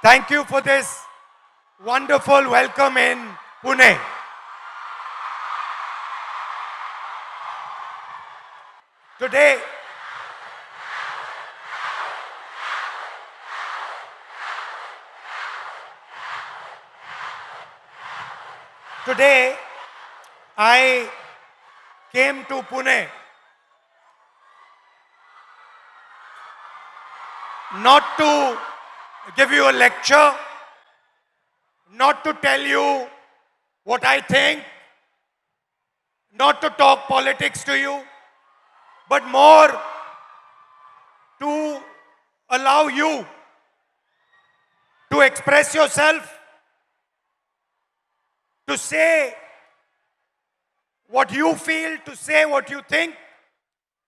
Thank you for this wonderful welcome in Pune. Today, today I came to Pune not to give you a lecture, not to tell you what I think, not to talk politics to you, but more to allow you to express yourself, to say what you feel, to say what you think.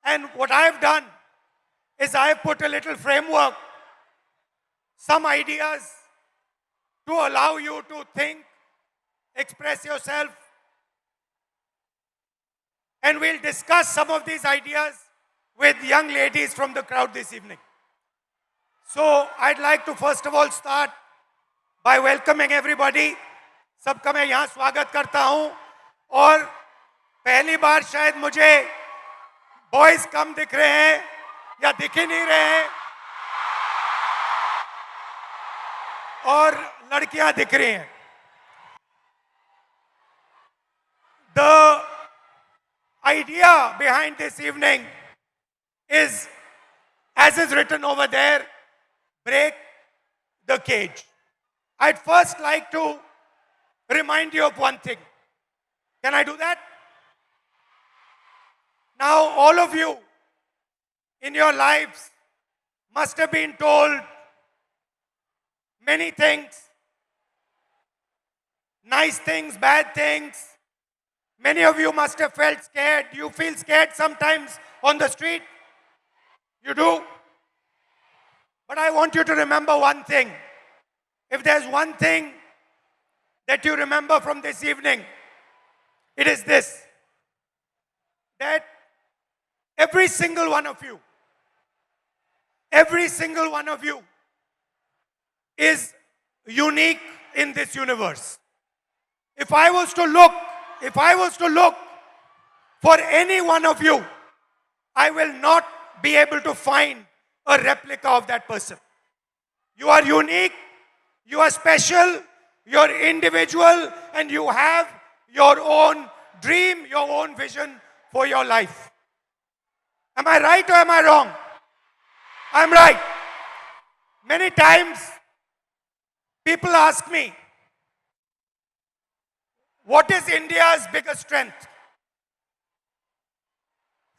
And what I have done is I have put a little framework, some ideas to allow you to think, express yourself, and we'll discuss some of these ideas with young ladies from the crowd this evening. So I'd like to first of all start by welcoming everybody. सबका मैं यहाँ स्वागत करता हूँ और पहली बार शायद मुझे बॉयज कम दिख रहे हैं या दिख ही नहीं रहे हैं और लड़कियां दिख रही हैं. The idea behind this evening is, as is written over there, break the cage. I'd first like to remind you of one thing. Can I do that? Now, all of you in your lives must have been told many things, nice things, bad things. Many of you must have felt scared. You feel scared sometimes on the street. You do. But I want you to remember one thing. If there's one thing that you remember from this evening, it is this: that every single one of you is unique in this universe. If I was to look for any one of you, I will not be able to find a replica of that person. You are unique, you are special, you're individual, and you have your own dream, your own vision for your life. Am I right or am I wrong? I'm right. Many times people ask me, what is India's biggest strength?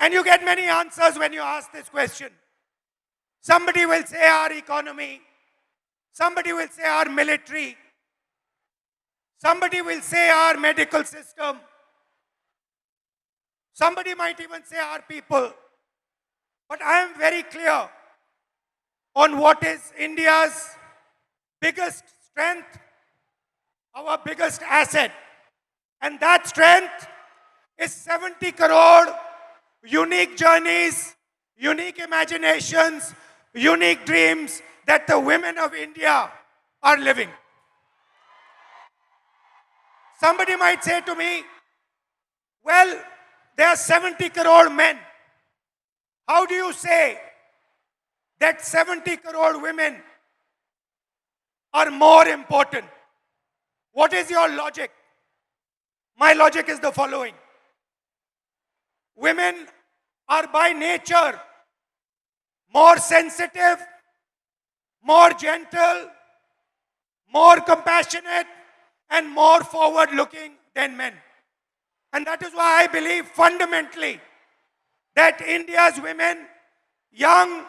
And you get many answers when you ask this question. Somebody will say our economy. Somebody will say our military. Somebody will say our medical system. Somebody might even say our people. But I am very clear on what is India's biggest strength, our biggest asset. And that strength is 70 crore unique journeys, unique imaginations, unique dreams that the women of India are living. Somebody might say to me, well, there are 70 crore men. How do you say that 70 crore women are more important? What is your logic? My logic is the following. Women are by nature more sensitive, more gentle, more compassionate, and more forward-looking than men. And that is why I believe fundamentally that India's women, young,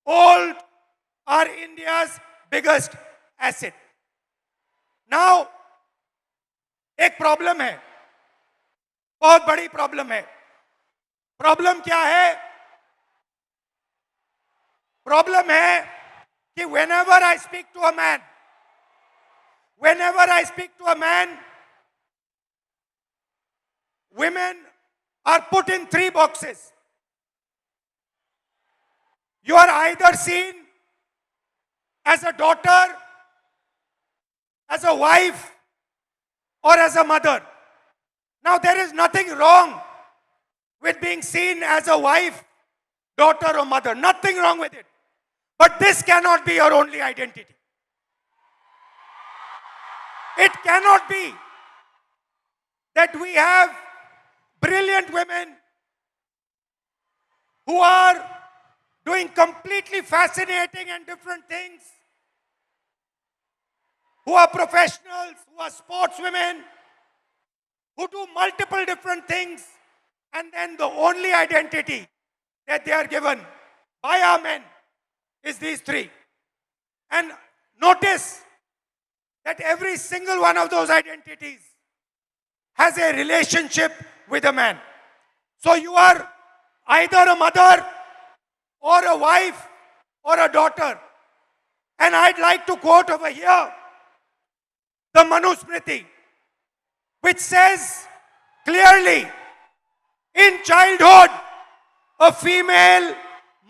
old, are India's biggest asset. Now, एक problem है, बहुत बड़ी problem है. Problem क्या है? Problem है कि whenever I speak to a man, women are put in 3 boxes. You are either seen as a daughter, as a wife or as a mother. Now, there is nothing wrong with being seen as a wife, daughter, or mother. Nothing wrong with it. But this cannot be your only identity. It cannot be that we have brilliant women who are doing completely fascinating and different things, who are professionals, who are sportswomen, who do multiple different things, and then the only identity that they are given by our men is these three. And notice that every single one of those identities has a relationship with a man. So you are either a mother or a wife or a daughter. And I'd like to quote over here the Manusmriti, which says clearly, in childhood, a female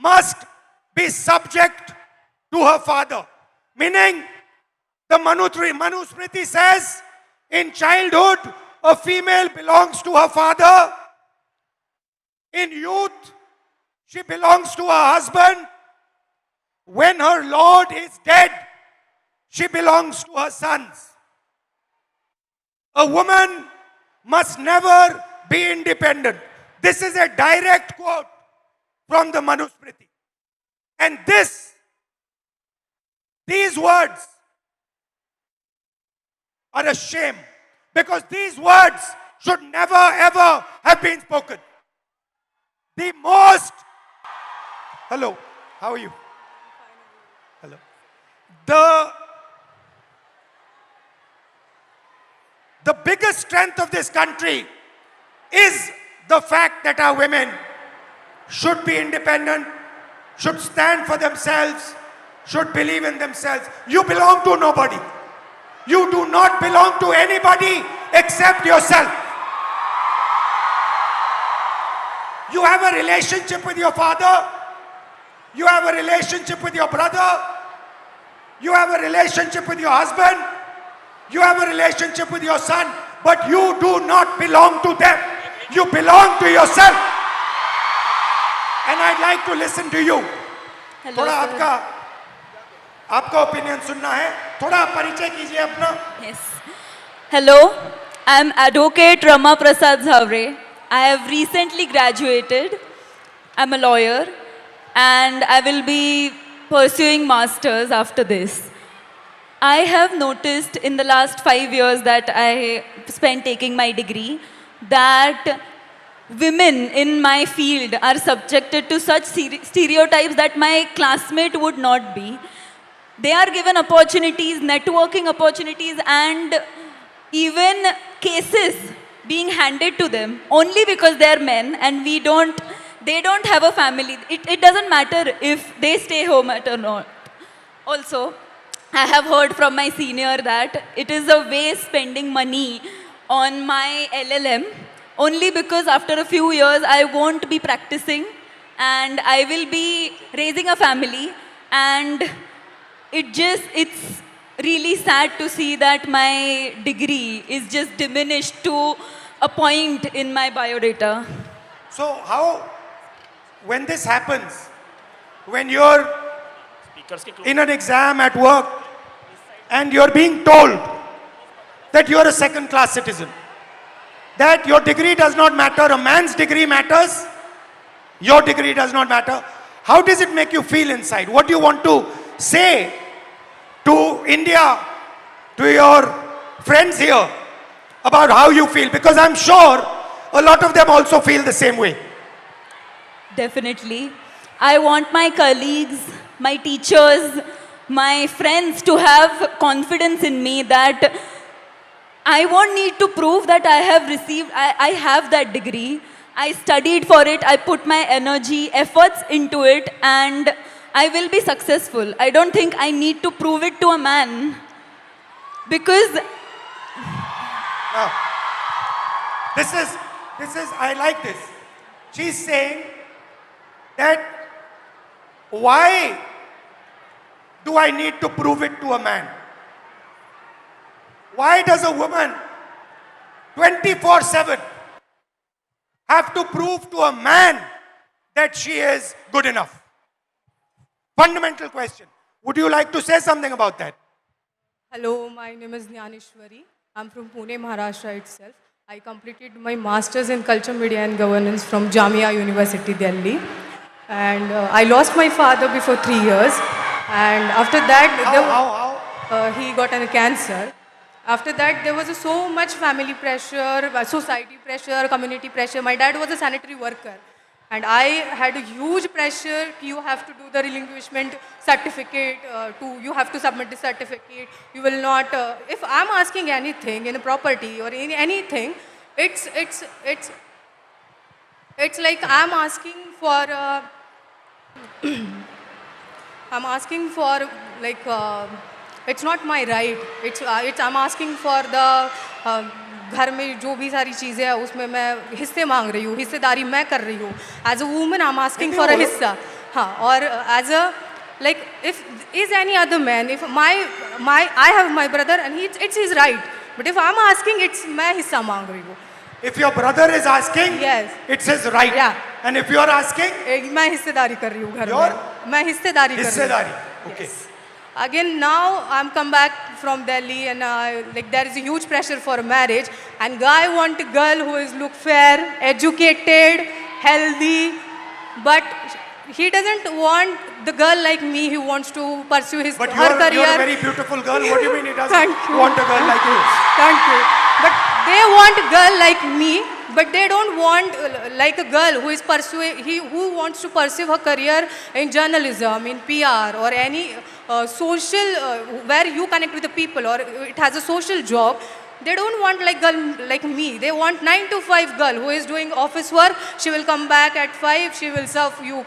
must be subject to her father. Meaning, the Manusmriti says, in childhood, a female belongs to her father. In youth, she belongs to her husband. When her lord is dead, she belongs to her sons. A woman must never be independent. This is a direct quote from the Manusmriti. And these words are a shame, because these words should never ever have been spoken. The most... Hello, how are you? Hello. The biggest strength of this country is the fact that our women should be independent, should stand for themselves, should believe in themselves. You belong to nobody. You do not belong to anybody except yourself. You have a relationship with your father. You have a relationship with your brother. You have a relationship with your husband. You have a relationship with your son. But you do not belong to them. You belong to yourself. And I'd like to listen to you. Hello, थोड़ा आपका opinion सुनना है. थोड़ा परिचय कीजिए अपना. Yes. Hello, I am Advocate Rama Prasad Zavre. I have recently graduated. I am a lawyer and I will be pursuing masters after this. I have noticed in the last 5 years that I spent taking my degree that women in my field are subjected to such stereotypes that my classmate would not be. They are given opportunities, networking opportunities, and even cases being handed to them only because they are men and they don't have a family. It doesn't matter if they stay home or not. Also, I have heard from my senior that it is a waste spending money on my LLM only because after a few years I won't be practicing and I will be raising a family, and it's really sad to see that my degree is just diminished to a point in my biodata. So how, when this happens, when you're in an exam at work and you're being told that you're a second-class citizen, that your degree does not matter, a man's degree matters, your degree does not matter, how does it make you feel inside? What do you want to say to India, to your friends here, about how you feel? Because I'm sure a lot of them also feel the same way. Definitely. I want my colleagues, my teachers, my friends to have confidence in me that I won't need to prove that I have that degree. I studied for it, I put my energy, efforts into it, and I will be successful. I don't think I need to prove it to a man. Because... Now, this is, I like this. She's saying that why do I need to prove it to a man? Why does a woman 24/7 have to prove to a man that she is good enough? Fundamental question. Would you like to say something about that? Hello, my name is Jnaneshwari. I'm from Pune, Maharashtra itself. I completed my master's in culture, media and governance from Jamia University, Delhi. And I lost my father before 3 years. And after that, he got a cancer. After that, there was so much family pressure, society pressure, community pressure. My dad was a sanitary worker. And I had a huge pressure. You have to do the relinquishment certificate. You have to submit the certificate. You will not. If I'm asking anything in a property or in anything, it's like I'm asking for. I'm asking for like. It's not my right. It's I'm asking for the. घर में जो भी सारी चीज़ें हैं उसमें मैं हिस्से मांग रही हूँ, हिस्सेदारी मैं कर रही हूँ. As a woman I am asking for a हिस्सा. हाँ, और as a like if is any other man, if my I have my brother and it's his right, but if I am asking it's मैं हिस्सा मांग रही हूँ. If your brother is asking, Yes. it's his right. Yeah. And if you are asking, मैं हिस्सेदारी कर रही हूँ घर Your में. मैं हिस्सेदारी कर रही हूँ. हिस्सेदारी. Okay. Again, now I'm come back from Delhi and like there is a huge pressure for a marriage, and guy want a girl who is look fair, educated, healthy, but he doesn't want the girl like me who wants to pursue his But her career. you're a very beautiful girl. What do you mean he doesn't Thank you. want a girl like you? Thank you. But they want a girl like me, but they don't want like a girl who is who wants to pursue her career in journalism, in PR, or any social where you connect with the people, or it has a social job. They don't want like girl like me. They want 9 to 5 girl who is doing office work. She will come back at 5. She will serve you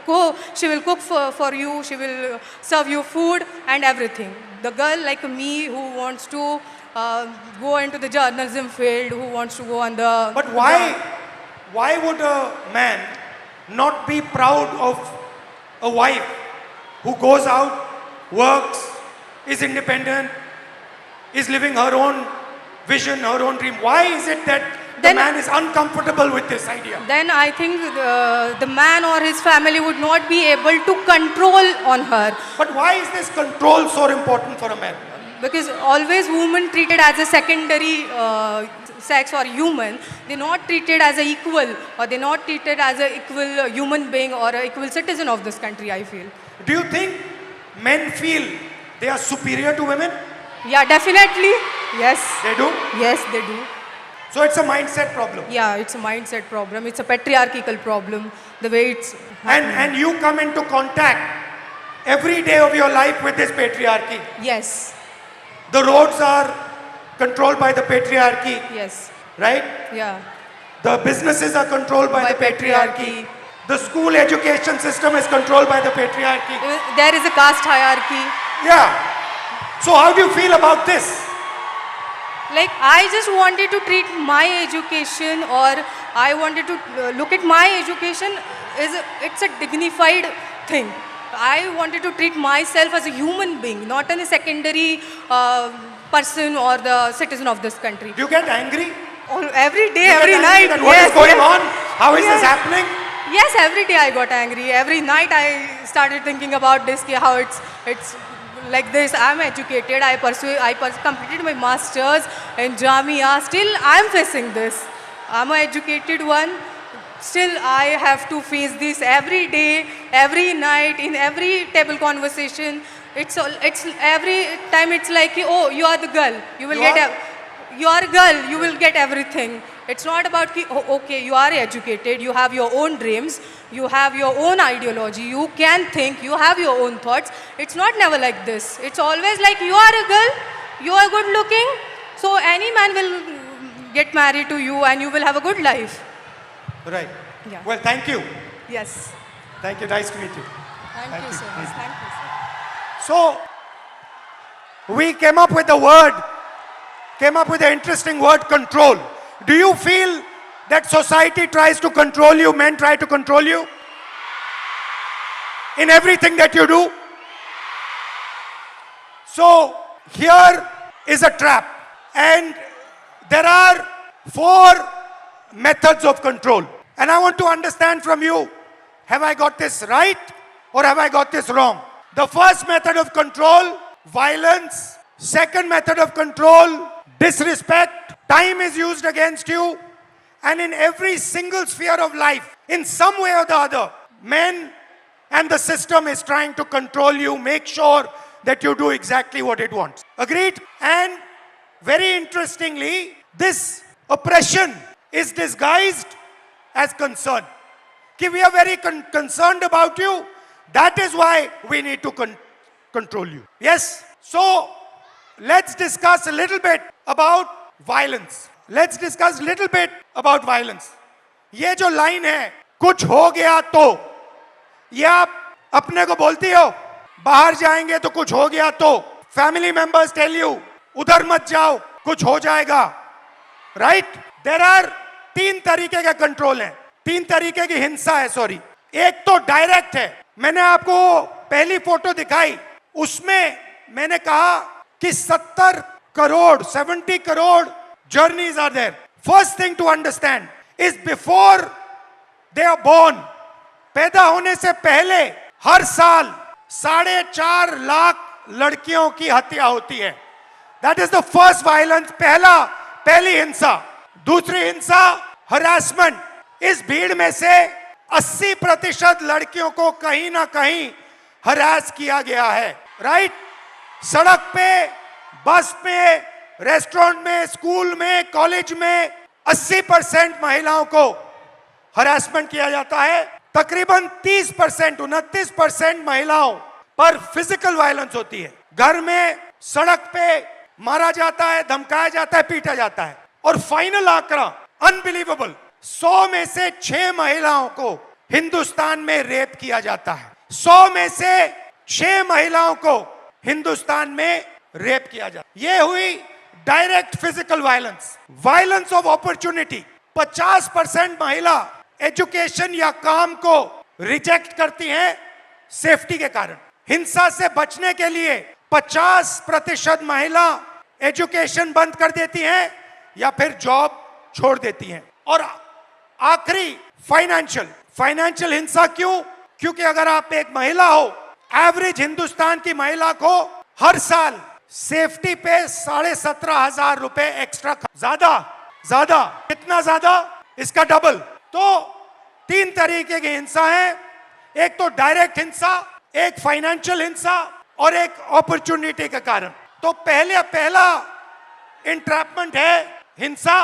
She will cook for you. She will serve you food and everything. The girl like me who wants to go into the journalism field, who wants to go on the. But why would a man not be proud of a wife who goes out, works, is independent, is living her own vision, her own dream? Why is it that the man is uncomfortable with this idea? Then I think the man or his family would not be able to control on her. But why is this control so important for a man? Because always women treated as a secondary sex or human. They're not treated as an equal, or they're not treated as an equal human being or an equal citizen of this country, I feel. Do you think men feel they are superior to women? Yeah, definitely. Yes. They do? Yes, they do. So it's a mindset problem. Yeah, it's a mindset problem. It's a patriarchal problem. The way it's And you come into contact every day of your life with this patriarchy. yes, The roads are controlled by the patriarchy, yes, right? yeah. The businesses are controlled by By the patriarchy. patriarchy. The school education system is controlled by the patriarchy. There is a caste hierarchy. Yeah. So how do you feel about this? Like I just wanted to treat my education, or I wanted to look at my education it's a dignified thing. I wanted to treat myself as a human being, not as a secondary person or the citizen of this country. Do you get angry? Every day, You get every angry night. that what is going on? How is this Yes. happening? Yes, every day I got angry. Every night I started thinking about this, how it's like this. I'm educated. I completed my masters in Jamia. Still, I'm facing this. I'm an educated one. Still, I have to face this every day, every night, in every table conversation. It's every time. It's like, oh, you are the girl. You will you are a girl. You will get everything. It's not about, oh, okay, you are educated, you have your own dreams, you have your own ideology, you can think, you have your own thoughts. It's not never like this. It's always like you are a girl, you are good looking, so any man will get married to you and you will have a good life. Right. Yeah. Well, thank you. Yes. Thank you. Nice to meet you. Thank you so much. Thank you, sir. So, we came up with the interesting word control. Do you feel that society tries to control you, men try to control you in everything that you do? So, here is a trap. And there are 4 methods of control. And I want to understand from you, have I got this right or have I got this wrong? The first method of control, violence. Second method of control, disrespect. Time is used against you. And in every single sphere of life, in some way or the other, men and the system is trying to control you, make sure that you do exactly what it wants. Agreed? And very interestingly, this oppression is disguised as concern. Ki we are very concerned about you. That is why we need to control you. Yes? So, let's discuss a little bit about violence. Let's discuss a little bit about violence. ये जो line है, कुछ हो गया तो, ये आप अपने को बोलती हो, बाहर जाएंगे तो कुछ हो गया तो, फैमिली मेंबर्स टेल यू, उधर मत जाओ, कुछ हो जाएगा, राइट? देयर आर 3 तरीके के कंट्रोल हैं, 3 तरीके की हिंसा है, सॉरी. एक तो डायरेक्ट है. मैंने आपको पहली फोटो दिखाई, उसमें मैंने कहा कि 70 crore journeys are there. First thing to understand is before they are born, पैदा होने से पहले हर साल 4.5 लाख लड़कियों की हत्या होती है. That is the first violence, पहली हिंसा. दूसरी हिंसा, harassment. इस भीड़ में से 80% लड़कियों को कहीं ना कहीं हरास किया गया है, राइट? सड़क पे, बस पे, रेस्टोरेंट में, स्कूल में, कॉलेज में 80% महिलाओं को हरासमेंट किया जाता है. तकरीबन 29% महिलाओं पर फिजिकल वायलेंस होती है. घर में, सड़क पे मारा जाता है, धमकाया जाता है, पीटा जाता है. और फाइनल आंकड़ा अनबिलीवेबल, 100 में से 6 महिलाओं को हिंदुस्तान में रेप किया जाता है. 100 में से 6 महिलाओं को हिंदुस्तान में रेप किया जाता है. ये हुई direct physical violence. Violence of opportunity, 50% महिला एजुकेशन या काम को रिजेक्ट करती हैं सेफ्टी के कारण. हिंसा से बचने के लिए 50% महिला एजुकेशन बंद कर देती हैं या फिर जॉब छोड़ देती हैं. और आखिरी फाइनेंशियल हिंसा. क्यों? क्योंकि अगर आप एक महिला हो, एवरेज हिंदुस्तान की महिला को हर साल सेफ्टी पे 17,500 रुपए एक्स्ट्रा. ज्यादा कितना ज्यादा? इसका डबल. तो 3 तरीके की हिंसा है. एक तो डायरेक्ट हिंसा, एक फाइनेंशियल हिंसा और एक अपॉर्चुनिटी के कारण. तो पहला इंट्रैपमेंट है हिंसा.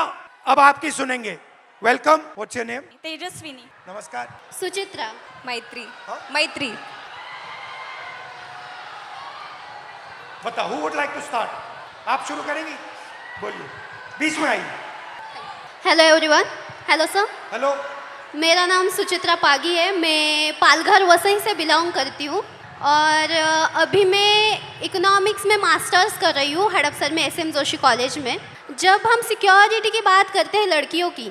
अब आपकी सुनेंगे. Welcome. What's your name? Tejaswini. नमस्कार. सुचित्रा. मैत्री. हाँ? मैत्री. बताओ, who would like to start? आप शुरू करेंगी? बोलिए, बीच में आइए. Hello everyone. Hello sir. Hello. मेरा नाम सुचित्रा पागी है. मैं पालघर वसई से बिलोंग करती हूँ और अभी मैं इकोनॉमिक्स में मास्टर्स कर रही हूँ हड़पसर में SM जोशी कॉलेज में. जब हम सिक्योरिटी की बात करते हैं लड़कियों की,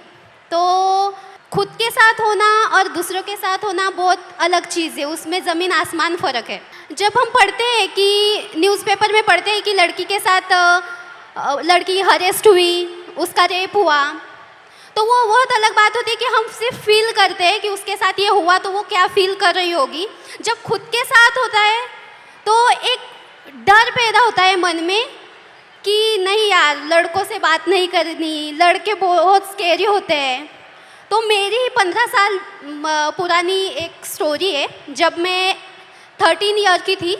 तो खुद के साथ होना और दूसरों के साथ होना बहुत अलग चीज़ है. उसमें ज़मीन आसमान फ़र्क है. जब हम पढ़ते हैं कि न्यूज़पेपर में पढ़ते हैं कि लड़की के साथ लड़की हरेस्ट हुई, उसका रेप हुआ, तो वो बहुत अलग बात होती है कि हम सिर्फ फील करते हैं कि उसके साथ ये हुआ तो वो क्या फील कर रही होगी. जब खुद के साथ होता है तो एक डर पैदा होता है मन में कि नहीं यार, लड़कों से बात नहीं करनी, लड़के बहुत स्केरी होते हैं. तो मेरी ही 15 साल पुरानी एक स्टोरी है. जब मैं 13 ईयर की थी,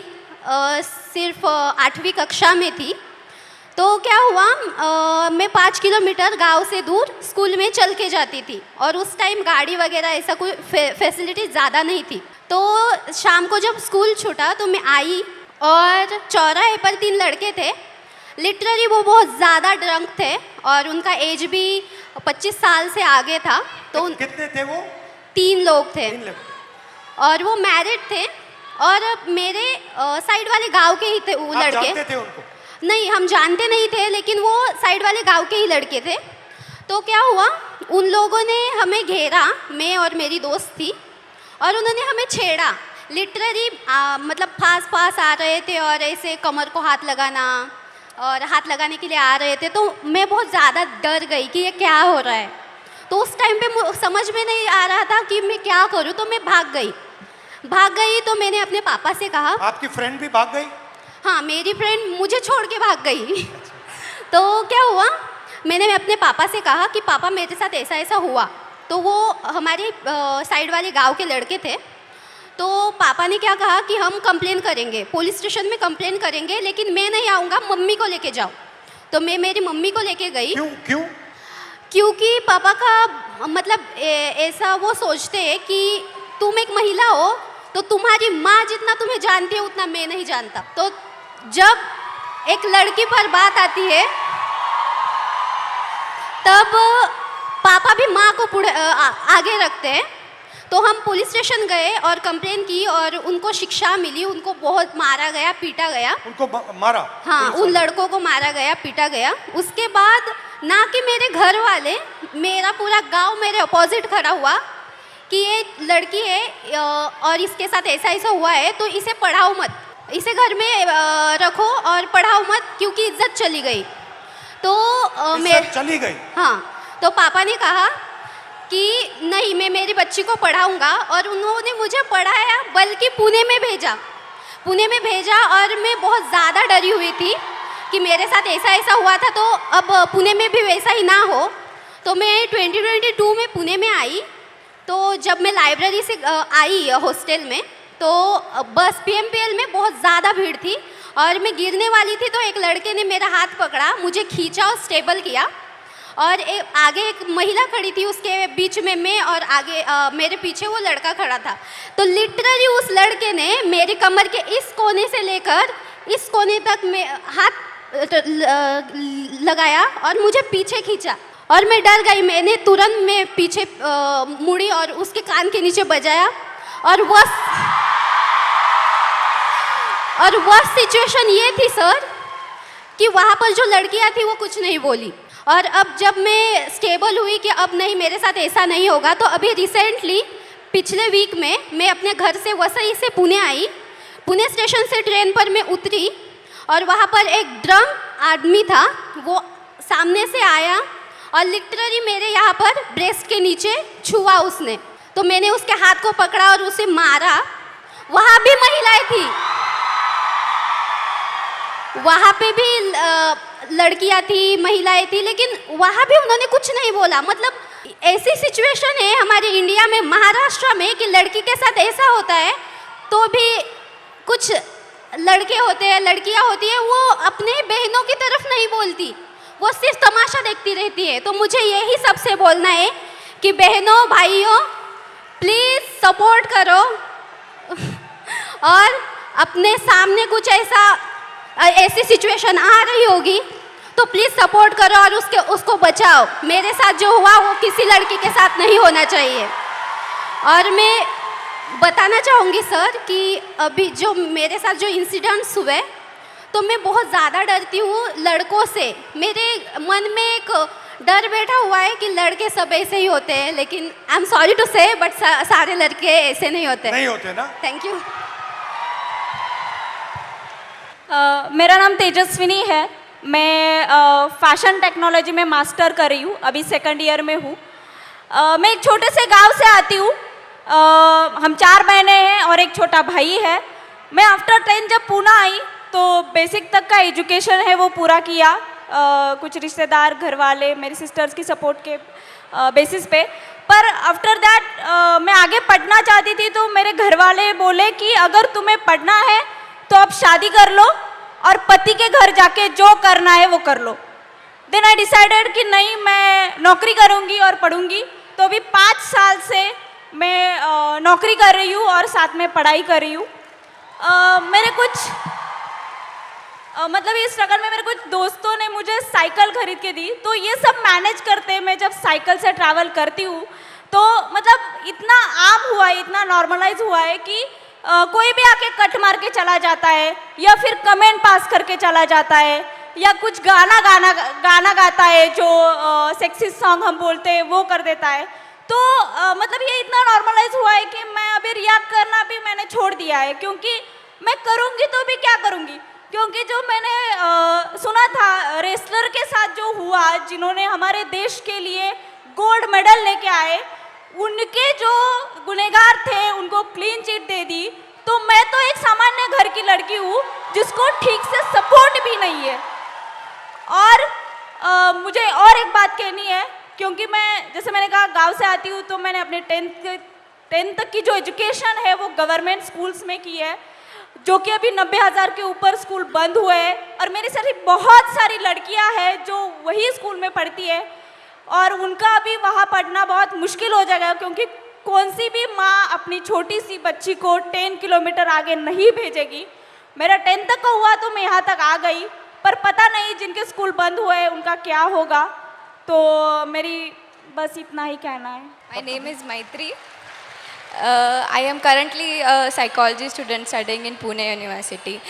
सिर्फ 8वीं कक्षा में थी, तो क्या हुआ, मैं 5 किलोमीटर गांव से दूर स्कूल में चल के जाती थी और उस टाइम गाड़ी वगैरह ऐसा कोई फैसिलिटी ज़्यादा नहीं थी. तो शाम को जब स्कूल छूटा तो मैं आई और चौराहे पर 3 लड़के थे. लिटरली वो बहुत ज़्यादा ड्रंक थे और उनका एज भी 25 साल से आगे था. तो कितने थे वो? 3 लोग थे 3 लोग. और वो मैरिड थे और मेरे साइड वाले गांव के ही थे वो आप लड़के. जानते थे उनको? नहीं, हम जानते नहीं थे, लेकिन वो साइड वाले गांव के ही लड़के थे. तो क्या हुआ, उन लोगों ने हमें घेरा, मैं और मेरी दोस्त थी, और उन्होंने हमें छेड़ा. लिटरली मतलब पास आ रहे थे और ऐसे कमर को हाथ लगाना, और हाथ लगाने के लिए आ रहे थे, तो मैं बहुत ज़्यादा डर गई कि ये क्या हो रहा है। तो उस टाइम पे समझ में नहीं आ रहा था कि मैं क्या करूं, तो मैं भाग गई। तो मैंने अपने पापा से कहा। आपकी फ्रेंड भी भाग गई? हाँ, मेरी फ्रेंड मुझे छोड़ के भाग गई। तो क्या हुआ, मैंने अपने पापा से कहा कि पापा मेरे साथ ऐसा ऐसा हुआ। तो वो हमारे साइड वाले गांव के लड़के थे। तो पापा ने क्या कहा कि हम कंप्लेन करेंगे, पुलिस स्टेशन में कंप्लेन करेंगे, लेकिन मैं नहीं आऊँगा, मम्मी को लेके जाओ। तो मैं मेरी मम्मी को लेके गई। क्यों? क्योंकि पापा का मतलब ऐसा वो सोचते हैं कि तुम एक महिला हो, तो तुम्हारी माँ जितना तुम्हें जानती है उतना मैं नहीं जानता। तो जब एक लड़की पर बात आती है तब पापा भी माँ को आगे रखते हैं। तो हम पुलिस स्टेशन गए और कंप्लेन की और उनको शिक्षा मिली। उनको बहुत मारा गया, पीटा गया। उनको मारा? हाँ, उन लड़कों को मारा गया, पीटा गया। उसके बाद ना कि मेरे घर वाले, मेरा पूरा गांव मेरे अपोजिट खड़ा हुआ कि ये लड़की है और इसके साथ ऐसा ऐसा हुआ है, तो इसे पढ़ाओ मत, इसे घर में रखो और पढ़ाओ मत, क्योंकि इज्जत चली गई। तो इज्जत चली गई? हाँ। तो पापा ने कहा कि नहीं, मैं मेरी बच्ची को पढ़ाऊंगा, और उन्होंने मुझे पढ़ाया, बल्कि पुणे में भेजा। और मैं बहुत ज़्यादा डरी हुई थी कि मेरे साथ ऐसा ऐसा हुआ था, तो अब पुणे में भी वैसा ही ना हो। तो मैं 2022 में पुणे में आई। तो जब मैं लाइब्रेरी से आई हॉस्टल में, तो बस PMPL में बहुत ज़्यादा भीड़ थी और मैं गिरने वाली थी। तो एक लड़के ने मेरा हाथ पकड़ा, मुझे खींचा और स्टेबल किया। और आगे एक महिला खड़ी थी, उसके बीच में मैं, और आगे मेरे पीछे वो लड़का खड़ा था। तो लिटरली उस लड़के ने मेरे कमर के इस कोने से लेकर इस कोने तक में हाथ लगाया और मुझे पीछे खींचा, और मैं डर गई। मैंने तुरंत में पीछे मुड़ी और उसके कान के नीचे बजाया। और वह सिचुएशन ये थी सर कि वहाँ पर जो लड़कियाँ थी वो कुछ नहीं बोली। और अब जब मैं स्टेबल हुई कि अब नहीं, मेरे साथ ऐसा नहीं होगा, तो अभी रिसेंटली पिछले वीक में मैं अपने घर से वसई से पुणे आई। पुणे स्टेशन से ट्रेन पर मैं उतरी और वहाँ पर एक ड्रंक आदमी था, वो सामने से आया और लिटरली मेरे यहाँ पर ब्रेस्ट के नीचे छुआ उसने। तो मैंने उसके हाथ को पकड़ा और उसे मारा। वहाँ भी महिलाएं थी, वहाँ पे भी लड़कियाँ थी, महिलाएं थी, लेकिन वहाँ भी उन्होंने कुछ नहीं बोला। मतलब ऐसी सिचुएशन है हमारे इंडिया में, महाराष्ट्र में, कि लड़की के साथ ऐसा होता है तो भी कुछ लड़के होते हैं, लड़कियाँ होती है, वो अपने बहनों की तरफ नहीं बोलती, वो सिर्फ तमाशा देखती रहती है। तो मुझे यही सबसे बोलना है कि बहनों, भाइयों, प्लीज़ सपोर्ट करो और अपने सामने कुछ ऐसी सिचुएशन आ रही होगी तो प्लीज़ सपोर्ट करो और उसको बचाओ। मेरे साथ जो हुआ वो किसी लड़की के साथ नहीं होना चाहिए। और मैं बताना चाहूँगी सर कि अभी जो मेरे साथ जो इंसिडेंट्स हुए, तो मैं बहुत ज़्यादा डरती हूँ लड़कों से। मेरे मन में एक डर बैठा हुआ है कि लड़के सब ऐसे ही होते हैं, लेकिन आई एम सॉरी टू से, बट सारे लड़के ऐसे नहीं होते ना। Thank you. मेरा नाम तेजस्विनी है। मैं फैशन टेक्नोलॉजी में मास्टर कर रही हूँ, अभी 2nd ईयर में हूँ। मैं एक छोटे से गांव से आती हूँ। हम 4 बहनें हैं और एक छोटा भाई है। मैं आफ्टर 10 जब पुणे आई तो बेसिक तक का एजुकेशन है वो पूरा किया। कुछ रिश्तेदार, घर वाले, मेरी सिस्टर्स की सपोर्ट के बेसिस पे। पर आफ्टर दैट मैं आगे पढ़ना चाहती थी, तो मेरे घर वाले बोले कि अगर तुम्हें पढ़ना है तो अब शादी कर लो और पति के घर जाके जो करना है वो कर लो। देन आई डिसाइडेड कि नहीं, मैं नौकरी करूँगी और पढ़ूँगी। तो अभी 5 साल से मैं नौकरी कर रही हूँ और साथ में पढ़ाई कर रही हूँ। मेरे कुछ मतलब इस स्ट्रगल में मेरे कुछ दोस्तों ने मुझे साइकिल खरीद के दी, तो ये सब मैनेज करते मैं जब साइकिल से ट्रैवल करती हूँ तो मतलब इतना आम हुआ है, इतना नॉर्मलाइज हुआ है कि कोई भी आके कट मार के चला जाता है या फिर कमेंट पास करके चला जाता है या कुछ गाना गाता है जो सेक्सी सॉन्ग हम बोलते हैं वो कर देता है। तो मतलब ये इतना नॉर्मलाइज हुआ है कि मैं अभी रिएक्ट करना भी मैंने छोड़ दिया है, क्योंकि मैं करूँगी तो भी क्या करूँगी, क्योंकि जो मैंने सुना था रेसलर के साथ जो हुआ, जिन्होंने हमारे देश के लिए गोल्ड मेडल लेके आए, उनके जो गुनहगार थे उनको क्लीन चिट दे दी। तो मैं तो एक सामान्य घर की लड़की हूँ जिसको ठीक से सपोर्ट भी नहीं है। और मुझे और एक बात कहनी है, क्योंकि मैं जैसे मैंने कहा गांव से आती हूँ, तो मैंने अपने टेंथ तक की जो एजुकेशन है वो गवर्नमेंट स्कूल्स में की है, जो कि अभी 90,000 के ऊपर स्कूल बंद हुए हैं। और मेरी सारी बहुत सारी लड़कियां हैं जो वही स्कूल में पढ़ती है, और उनका अभी वहाँ पढ़ना बहुत मुश्किल हो जाएगा, क्योंकि कौन सी भी माँ अपनी छोटी सी बच्ची को 10 किलोमीटर आगे नहीं भेजेगी। मेरा 10th तक का हुआ तो मैं यहाँ तक आ गई, पर पता नहीं जिनके स्कूल बंद हुए उनका क्या होगा। तो मेरी बस इतना ही कहना है। My name is Maitri. I am currently a psychology student studying in Pune University,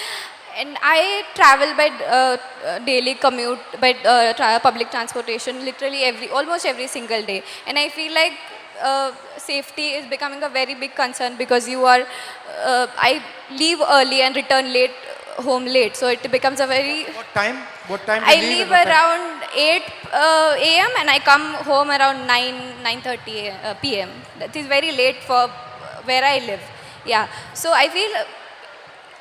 and I travel by daily commute by public transportation literally almost every single day, and I feel like safety is becoming a very big concern because I leave early and return home late, so it becomes a very. What time I you leave at what time? around 8 a.m. and I come home around 9:30 p.m. That is very late for where I live. Yeah, so I feel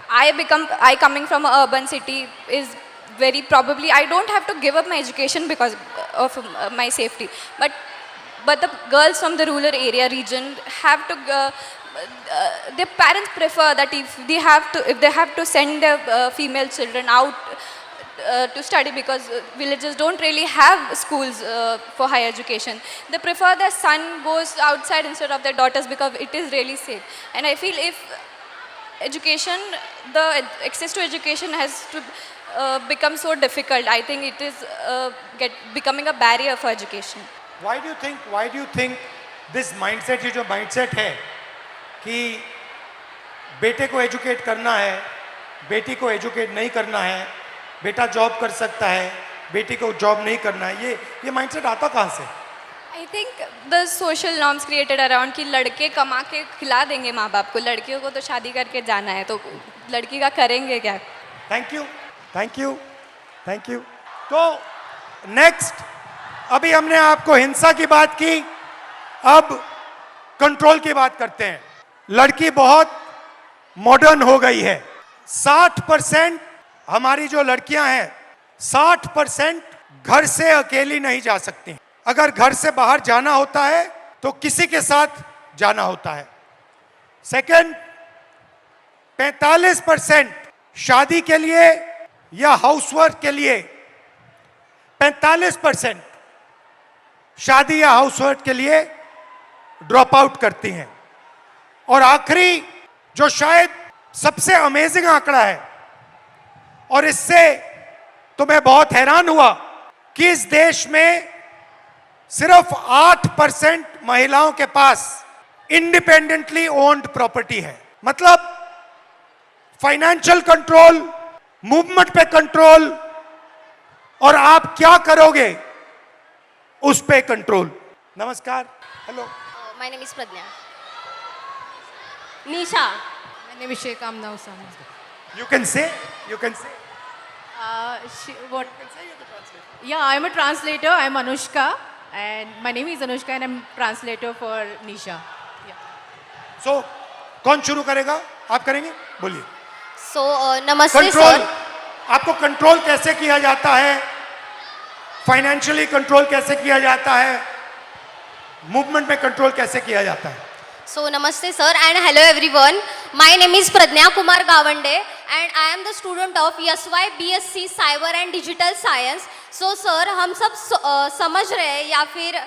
I coming from an urban city is very probably I don't have to give up my education because of my safety, but the girls from the rural area region have to. Their parents prefer that if they have to send their female children out to study, because villages don't really have schools for higher education. They prefer their son goes outside instead of their daughters because it is really safe. And I feel if education, the access to education has to become so difficult, I think it is becoming a barrier for education. Why do you think this mindset, ये जो mindset है कि बेटे को educate करना है, बेटी को एजुकेट नहीं करना है, बेटा जॉब कर सकता है, बेटी को जॉब नहीं करना है, ये माइंडसेट आता कहाँ से? I think the social norms created around कि लड़के कमा के खिला देंगे माँ बाप को, लड़कियों को तो शादी करके जाना है, तो लड़की का करेंगे क्या? Thank you. तो नेक्स्ट, अभी हमने आपको हिंसा की बात की, अब कंट्रोल की बात करते हैं। लड़की बहुत मॉडर्न हो गई है। 60% हमारी जो लड़कियां हैं, 60% घर से अकेली नहीं जा सकती। अगर घर से बाहर जाना होता है तो किसी के साथ जाना होता है। सेकंड, 45% शादी के लिए या हाउसवर्क के लिए 45% शादी या हाउसवर्क के लिए ड्रॉप आउट करती हैं। और आखिरी जो शायद सबसे अमेजिंग आंकड़ा है, और इससे तो मैं बहुत हैरान हुआ कि इस देश में सिर्फ 8% महिलाओं के पास इंडिपेंडेंटली ओन्ड प्रॉपर्टी है। मतलब फाइनेंशियल कंट्रोल, मूवमेंट पे कंट्रोल, और आप क्या करोगे उस पे कंट्रोल। नमस्कार, hello. My name is Pradnya. Nisha. My name is Sheikh Amna Usama. You can say. What? Yeah, I'm a translator. I'm Anushka, and my name is Anushka, and I'm translator for Nisha. Yeah. So, कौन शुरू करेगा? आप करेंगे? बोलिए। So, नमस्ते control, sir. आपको control कैसे किया जाता है? फाइनेंशियली कंट्रोल कैसे किया जाता है? मूवमेंट में कंट्रोल कैसे किया जाता है? So, namaste sir and hello everyone. My name is Pradnya Kumar Gawande and I am the student of YSY BSc Cyber and Digital Science. So sir, हम सब समझ रहे हैं या फिर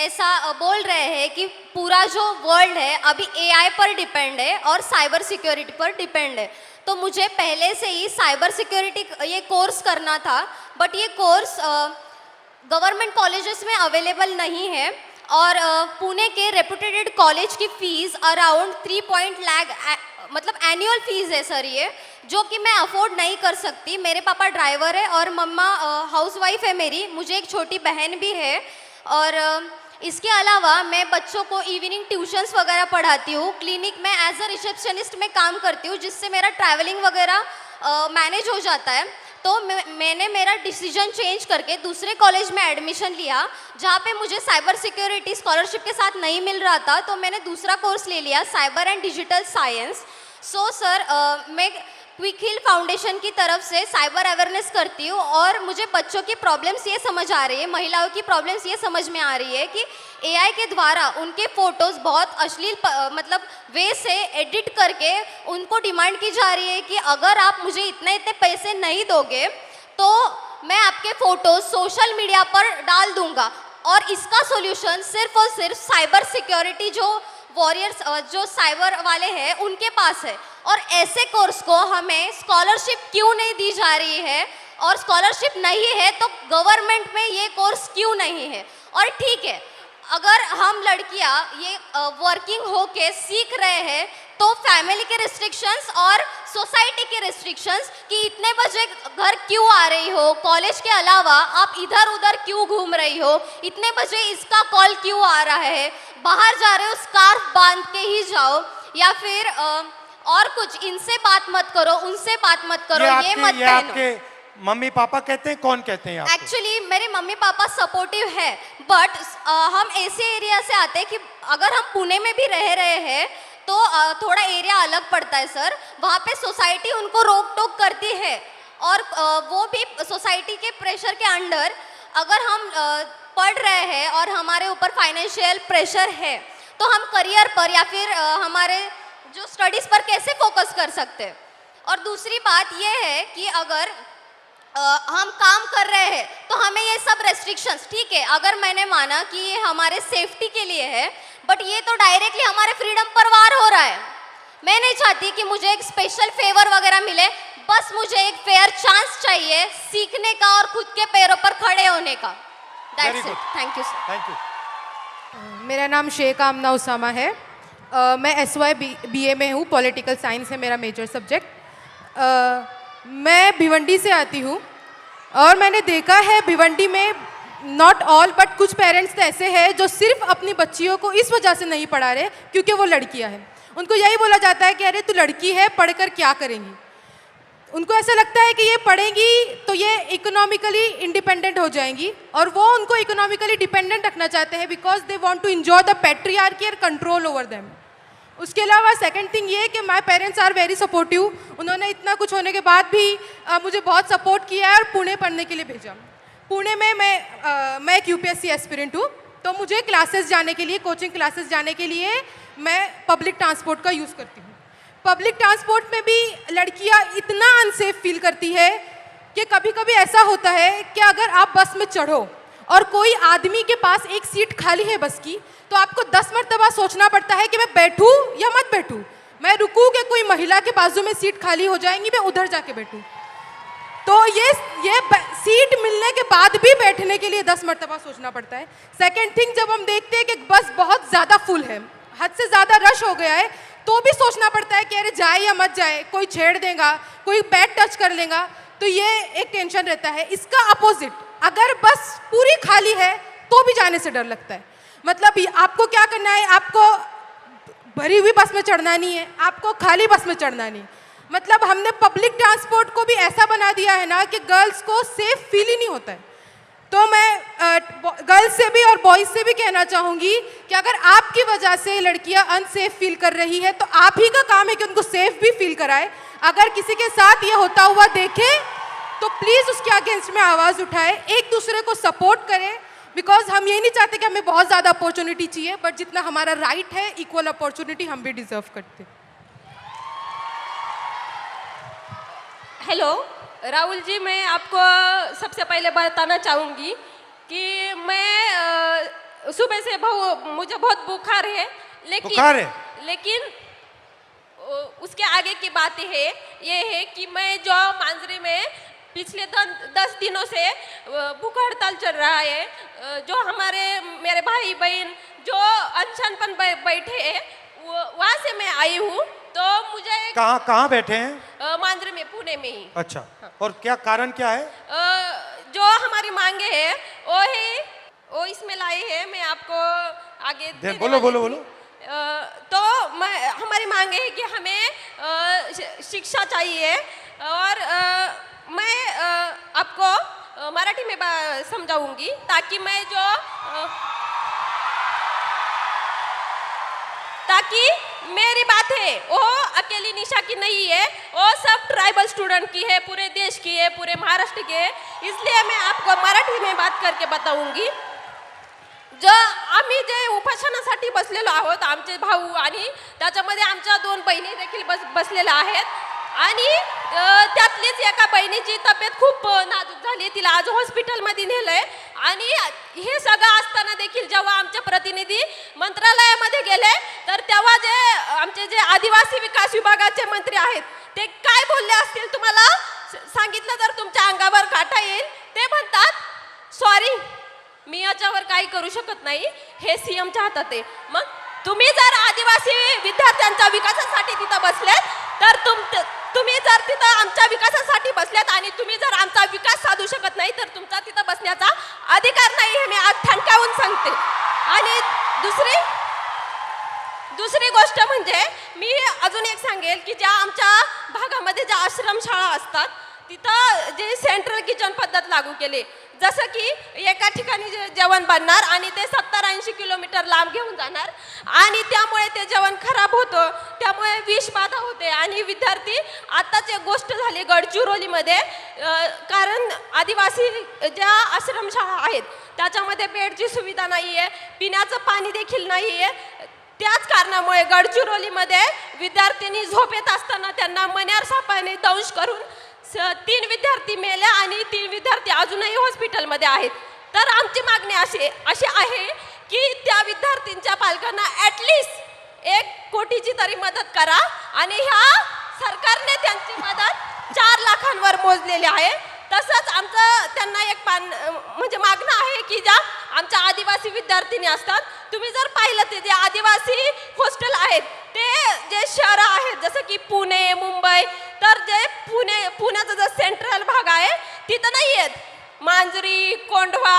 ऐसा बोल रहे हैं कि पूरा जो वर्ल्ड है अभी AI पर डिपेंड है और साइबर सिक्योरिटी पर डिपेंड है। तो मुझे पहले से ही साइबर सिक्योरिटी ये कोर्स करना था, बट ये कोर्स गवर्नमेंट कॉलेजेस में अवेलेबल नहीं है, और पुणे के रेपुटेड कॉलेज की फ़ीस अराउंड 3 लाख मतलब एनुअल फ़ीस है सर ये, जो कि मैं अफोर्ड नहीं कर सकती। मेरे पापा ड्राइवर है और मम्मा हाउसवाइफ है मेरी, मुझे एक छोटी बहन भी है, और इसके अलावा मैं बच्चों को इवनिंग ट्यूशन्स वगैरह पढ़ाती हूँ। क्लिनिक में एज अ रिसेप्शनिस्ट में काम करती हूँ, जिससे मेरा ट्रैवलिंग वगैरह मैनेज हो जाता है। तो मैंने मेरा डिसीजन चेंज करके दूसरे कॉलेज में एडमिशन लिया जहाँ पे मुझे साइबर सिक्योरिटी स्कॉलरशिप के साथ नहीं मिल रहा था, तो मैंने दूसरा कोर्स ले लिया cyber and digital science. So sir मैं क्विक हिल फाउंडेशन की तरफ से साइबर अवेयरनेस करती हूँ और मुझे बच्चों की प्रॉब्लम्स ये समझ आ रही है, महिलाओं की प्रॉब्लम्स ये समझ में आ रही है कि एआई के द्वारा उनके फ़ोटोज़ बहुत अश्लील मतलब वे से एडिट करके उनको डिमांड की जा रही है कि अगर आप मुझे इतने इतने पैसे नहीं दोगे तो मैं आपके फ़ोटोज़ सोशल मीडिया पर डाल दूंगा। और इसका सॉल्यूशन सिर्फ और सिर्फ साइबर सिक्योरिटी जो वॉरियर्स जो साइबर वाले हैं उनके पास है। और ऐसे कोर्स को हमें स्कॉलरशिप क्यों नहीं दी जा रही है, और स्कॉलरशिप नहीं है तो गवर्नमेंट में ये कोर्स क्यों नहीं है। और ठीक है, अगर हम लड़कियां ये वर्किंग होके सीख रहे हैं तो फैमिली के रिस्ट्रिक्शंस और सोसाइटी के रिस्ट्रिक्शंस कि इतने बजे घर क्यों आ रही हो, कॉलेज के अलावा आप इधर उधर क्यों घूम रही हो, इतने बजे इसका कॉल क्यों आ रहा है, बाहर जा रहे हो स्कार्फ बांध के ही जाओ, या फिर और कुछ, इनसे बात मत करो, उनसे बात मत करो, ये मत ये पहनो। आपके मम्मी पापा कहते हैं, कौन कहते हैं आपको? एक्चुअली मेरे मम्मी पापा सपोर्टिव है, बट हम ऐसे एरिया से आते हैं कि अगर हम पुणे में भी रह रहे हैं तो थोड़ा एरिया अलग पड़ता है सर। वहाँ पे सोसाइटी उनको रोक टोक करती है और वो भी सोसाइटी के प्रेशर के अंडर, अगर हम पढ़ रहे हैं और हमारे ऊपर फाइनेंशियल प्रेशर है तो हम करियर पर या फिर हमारे जो स्टडीज़ पर कैसे फोकस कर सकते हैं। और दूसरी बात ये है कि अगर हम काम कर रहे हैं तो हमें ये सब रेस्ट्रिक्शंस, ठीक है अगर मैंने माना कि ये हमारे सेफ्टी के लिए है, बट ये तो डायरेक्टली हमारे फ्रीडम पर वार हो रहा है। मैं नहीं चाहती कि मुझे एक स्पेशल फेवर वगैरह मिले, बस मुझे एक फेयर चांस चाहिए सीखने का और खुद के पैरों पर खड़े होने का। Very that's it, good. Thank you sir. Thank you. मेरा नाम शेख आमना उसामा है। मैं SY BA में हूँ, पॉलिटिकल साइंस है मेरा मेजर सब्जेक्ट। मैं भिवंडी से आती हूँ और मैंने देखा है भिवंडी में नॉट ऑल बट कुछ पेरेंट्स तो ऐसे हैं जो सिर्फ अपनी बच्चियों को इस वजह से नहीं पढ़ा रहे क्योंकि वो लड़कियाँ हैं। उनको यही बोला जाता है कि अरे तू लड़की है, पढ़कर क्या करेंगी। उनको ऐसा लगता है कि ये पढ़ेंगी तो ये इकोनॉमिकली इंडिपेंडेंट हो जाएंगी और वो उनको इकोनॉमिकली डिपेंडेंट रखना चाहते हैं because they want to enjoy the patriarchy और कंट्रोल ओवर देम। उसके अलावा सेकंड थिंग ये कि my parents are very supportive. उन्होंने इतना कुछ होने के बाद भी मुझे बहुत सपोर्ट किया है और पुणे पढ़ने के लिए भेजा। पुणे में मैं एक UPSC एस्पिरेंट हूँ, तो मुझे क्लासेस जाने के लिए, कोचिंग क्लासेस जाने के लिए मैं पब्लिक ट्रांसपोर्ट का यूज़ करती हूँ। पब्लिक ट्रांसपोर्ट में भी लड़कियाँ इतना अनसेफ फील करती है कि कभी कभी ऐसा होता है कि अगर आप बस में चढ़ो और कोई आदमी के पास एक सीट खाली है बस की, तो आपको 10 मरतबा सोचना पड़ता है कि मैं बैठूं या मत बैठूं, मैं रुकूं कि कोई महिला के बाजू में सीट खाली हो जाएंगी, मैं उधर जाके बैठूं। तो ये सीट मिलने के बाद भी बैठने के लिए 10 मरतबा सोचना पड़ता है। सेकेंड थिंग, जब हम देखते हैं कि बस बहुत ज़्यादा फुल है, हद से ज़्यादा रश हो गया है, तो भी सोचना पड़ता है कि अरे जाए या मत जाए, कोई छेड़ देगा, कोई बैग टच कर लेगा, तो ये एक टेंशन रहता है। इसका अपोजिट, अगर बस पूरी खाली है तो भी जाने से डर लगता है। मतलब आपको क्या करना है, आपको भरी हुई बस में चढ़ना नहीं है, आपको खाली बस में चढ़ना नहीं। मतलब हमने पब्लिक ट्रांसपोर्ट को भी ऐसा बना दिया है ना कि गर्ल्स को सेफ फील ही नहीं होता है। तो मैं गर्ल्स से भी और बॉयज़ से भी कहना चाहूँगी कि अगर आपकी वजह से लड़कियाँ अनसेफ फील कर रही है तो आप ही का काम है कि उनको सेफ भी फील कराए। अगर किसी के साथ ये होता हुआ देखें तो प्लीज़ उसके अगेंस्ट में आवाज़ उठाए, एक दूसरे को सपोर्ट करें, बिकॉज हम ये नहीं चाहते कि हमें बहुत ज़्यादा अपॉर्चुनिटी चाहिए, बट जितना हमारा राइट है इक्वल अपॉर्चुनिटी हम भी डिजर्व करते। हेलो राहुल जी, मैं आपको सबसे पहले बताना चाहूँगी कि मैं सुबह से मुझे बहुत बुखार है, लेकिन उसके आगे की बात ये है कि मैं जो मांजरी में पिछले 10 दिनों से भूख हड़ताल चल रहा है, जो मेरे भाई बहन जो अनशन पर बैठे हैं वहाँ से मैं आई हूँ। तो मुझे कहाँ बैठे हैं? मांजरी में, पुणे में ही। अच्छा, और क्या कारण क्या है? जो हमारी मांगे है वो इसमें लाई है, मैं आपको आगे बोलो। तो हमारी मांग है कि हमें शिक्षा चाहिए, और मैं आपको मराठी में समझाऊंगी ताकि मैं जो ताकि मेरी बात है वो अकेली निशा की नहीं है, वो सब ट्राइबल स्टूडेंट की है, पूरे देश की है, पूरे महाराष्ट्र की है. इसलिए मैं आपको मराठी में बात करके बताऊंगी. जो आम्ही जे उपोषणासाठी बसलेलो आहोत, आमचे भाऊ आणि त्याच्यामध्ये आमच्या 2 बहिणी देखील बसलेल्या आहेत आणि त्यातलीच एका बहिणीची तब्येत खूप नाजूक झाली, तिला आज हॉस्पिटलमध्ये नेलंय. आणि हे सगळं असताना देखील जेव्हा आमचे प्रतिनिधी मंत्रालयामध्ये गेले तर तेव्हा जे आमचे जे आदिवासी विकास विभागाचे मंत्री आहेत ते काय बोलले असतील तुम्हाला सांगितलं तर तुमच्या अंगावर काटा येईल. ते म्हणतात सॉरी मी याच्यावर काही करू शकत नाही, हे सीएमच्या हातात आहे. मग तुम्ही जर आदिवासी विद्यार्थ्यांच्या विकासासाठी तिथं बसलेत तर तुम्ही जर तिथं आमच्या विकासासाठी बसल्यात आणि तुम्ही जर आमचा विकास साधू शकत नाही तर तुमचा तिथं बसण्याचा अधिकार नाही, हे मी आज ठणकावून सांगते. आणि दुसरी गोष्ट म्हणजे मी अजून एक सांगेल की ज्या आमच्या भागामध्ये ज्या आश्रमशाळा असतात तिथं जे सेंट्रल किचन पद्धत लागू केली, जसं की एका ठिकाणी जेवण बनणार आणि ते 70-80 किलोमीटर लांब घेऊन जाणार आणि त्यामुळे ते जेवण खराब होतं, त्यामुळे विषबाधा होते. आणि विद्यार्थी आत्ताच एक गोष्ट झाली गडचिरोलीमध्ये, कारण आदिवासी ज्या आश्रमशाळा आहेत त्याच्यामध्ये बेडची सुविधा नाही आहे, पिण्याचं पाणी देखील नाही आहे. त्याच कारणामुळे गडचिरोलीमध्ये विद्यार्थ्यांनी झोपेत असताना त्यांना मण्यार सापाने दंश करून 3 विद्यार्थी मेले आणि 3 विद्यार्थी अजूनही हॉस्पिटलमध्ये आहेत. तर आमची मागणी अशी आहे की त्या विद्यार्थ्यांच्या पालकांना ॲटलिस्ट 1 कोटीची तरी मदत करा आणि ह्या सरकारने त्यांची मदत 4 लाखांवर मोजलेली आहे. तसंच आमचं त्यांना एक म्हणजे मागणं आहे की ज्या आमच्या आदिवासी विद्यार्थिनी असतात, तुम्ही जर पाहिलं ते जे आदिवासी हॉस्टेल आहेत ते जे शहरं आहेत जसं की पुणे मुंबई, तर जे पुण्याचा जो सेंट्रल भाग आहे तिथं नाही आहेत. मांजरी कोंढवा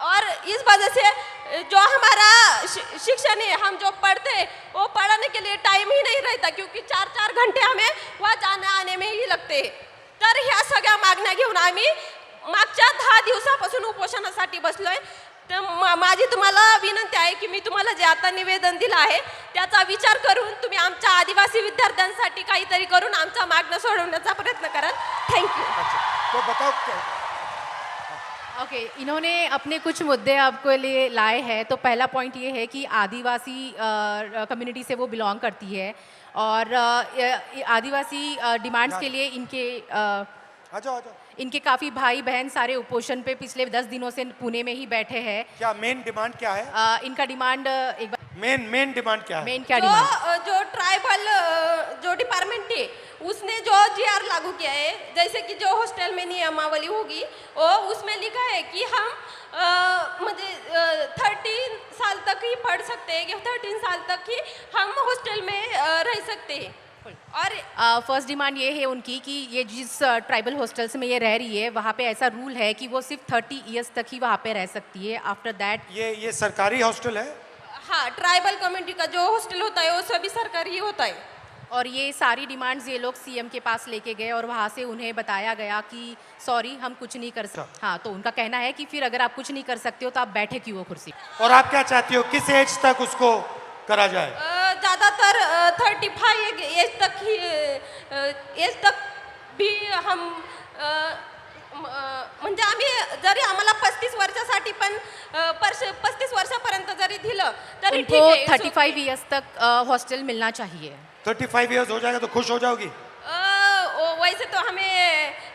और इस वजह से जो हमारा शिक्षण है, हम जो पढ़ते वो पढ़ने के लिए टाइम ही नहीं रहता क्योंकि 4-4 घंटे हमें वहाँ जाने आने में ही लगते. तर ह्या सगळ्या मागण्या घेऊन आम्ही मागच्या 10 दिवसापासून उपोषणासाठी बसलोय. तर माझी तुम्हाला विनंती आहे की मी तुम्हाला जे आता निवेदन दिलं आहे त्याचा विचार करून तुम्ही आमच्या आदिवासी विद्यार्थ्यांसाठी काहीतरी करून आमच्या मागण्या सोडवण्याचा प्रयत्न कराल. थँक्यू. तो बताओ क्या? ओके इन्होंने अपने कुछ मुद्दे आपके लिए लाए हैं. तो पहला पॉइंट ये है कि आदिवासी कम्युनिटी से वो बिलोंग करती है और आदिवासी डिमांड्स के लिए आ जाओ. इनके काफ़ी भाई बहन सारे उपोषण पे पिछले 10 दिनों से पुणे में ही बैठे हैं. क्या मेन डिमांड क्या है? इनका डिमांड एक बार मेन डिमांड क्या है? मेन क्या डिमांड जो ट्राइबल जो डिपार्टमेंट है उसने जो जीआर लागू किया है, जैसे कि जो हॉस्टल में नियमावली होगी वो उसमें लिखा है कि हम म्हणजे 13 साल तक ही पढ़ सकते हैं कि 13 साल तक ही हम हॉस्टल में रह सकते हैं. और फर्स्ट डिमांड ये है उनकी कि ये जिस ट्राइबल हॉस्टल्स में ये रह रही है वहाँ पे ऐसा रूल है कि वो सिर्फ 30 ईयर्स तक ही वहाँ पे रह सकती है. आफ्टर दैट ये सरकारी हॉस्टल है? हाँ, ट्राइबल कम्युनिटी का जो हॉस्टल होता है वो सभी सरकारी होता है. और ये सारी डिमांड्स ये लोग सीएम के पास लेके गए और वहाँ से उन्हें बताया गया कि सॉरी हम कुछ नहीं कर सकते. हाँ, तो उनका कहना है कि फिर अगर आप कुछ नहीं कर सकते हो तो आप बैठे क्यों हो कुर्सी. और आप क्या चाहती हो, किस एज तक उसको करा जाए? ज़्यादातर 35 एज तक भी हम म्हणजे आम्ही जरी आम्हाला 35 वर्षासाठी पण 35 वर्षापर्यंत जरी दिलं तरी ठीक उनको आहे. 35 ईयर्स तक हॉस्टल मिलना चाहिए. 35 इयर्स हो जाएगा तो खुश हो जाओगी? वैसे तो हमें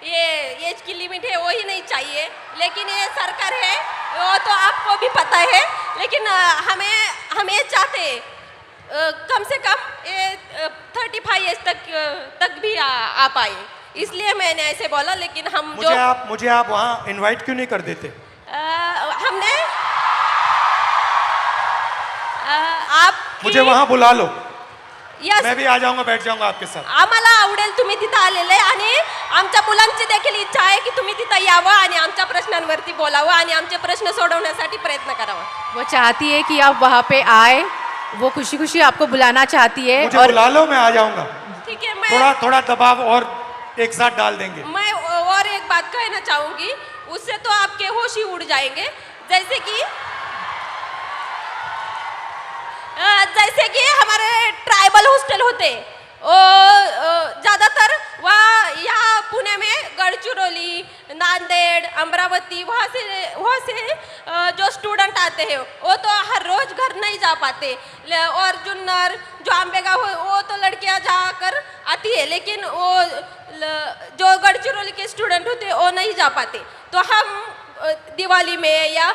ये एज की लिमिट है वो ही नहीं चाहिए, लेकिन ये सरकार है वो तो आपको भी पता है, लेकिन हम ये चाहते हैं कम से कम ये 35 एज तक भी आ पाए, इसलिए मैंने ऐसे बोला. लेकिन हम मुझे आप वहाँ इनवाइट क्यों नहीं कर देते? हमने आप मुझे वहाँ बुला लो, यस मैं भी आ जाऊंगा, बैठ जाऊंगा आपके साथ. आम्हाला आवडेल तुम्ही तिथं आलेले आणि आमच्या मुलांची देखील इच्छा आहे की तुम्ही तिथं यावं आणि आमच्या प्रश्नांवरती बोलावं आणि आमचे प्रश्न सोडवण्यासाठी प्रयत्न करावा. वो चाहती है कि आप वहाँ पे आए, वो खुशी खुशी आपको बुलाना चाहती है. मुझे और बुला लो, मैं आ जाऊंगा. ठीक है, मैं थोड़ा दबाव और एक साथ डाल देंगे। मैं और एक बात कहना चाहूंगी, उससे तो आपके होश ही उड़ जाएंगे। जैसे कि हमारे ट्राइबल हॉस्टल होते, ज़्यादातर वहाँ यहाँ पुणे में गढ़चिरौली, नांदेड़, अमरावती, वहाँ से जो स्टूडेंट आते हैं वो तो हर रोज़ घर नहीं जा पाते। और जुन्नर, जो आंबेगांव, वो तो लड़कियाँ जाकर आती है, लेकिन वो जो गढ़चिरौली के स्टूडेंट होते वो नहीं जा पाते। तो हम दिवाली में या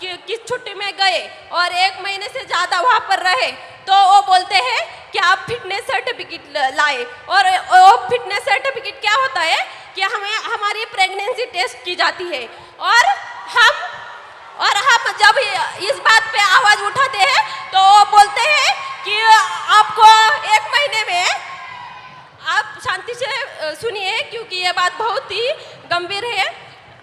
किस छुट्टी में गए और 1 महीने से ज़्यादा वहाँ पर रहे, तो वो बोलते हैं कि आप फिटनेस सर्टिफिकेट लाए। और वो फिटनेस सर्टिफिकेट क्या होता है कि हमें हमारी प्रेगनेंसी टेस्ट की जाती है, और हम जब इस बात पे आवाज़ उठाते हैं तो वो बोलते हैं कि आपको 1 महीने में, आप शांति से सुनिए क्योंकि ये बात बहुत ही गंभीर है।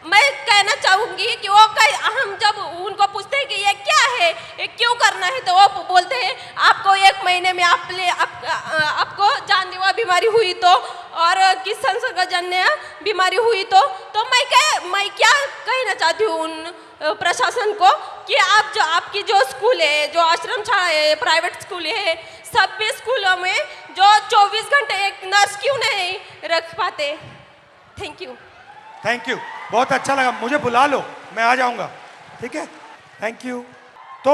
मैं कहना चाहूँगी कि हम जब उनको पूछते हैं कि ये क्या है, ये क्यों करना है, तो वो बोलते हैं आपको 1 महीने में आपको जानलेवा बीमारी हुई तो, और किस संसर्गजन्य बीमारी हुई तो मैं क्या कहना चाहती हूँ उन प्रशासन को कि आपकी जो स्कूल है, जो आश्रम शाला है, प्राइवेट स्कूल है, सभी स्कूलों में जो 24 घंटे एक नर्स क्यों नहीं रख पाते। Thank you. थैंक यू, बहुत अच्छा लगा। मुझे बुला लो, मैं आ जाऊंगा, ठीक है। Thank you. तो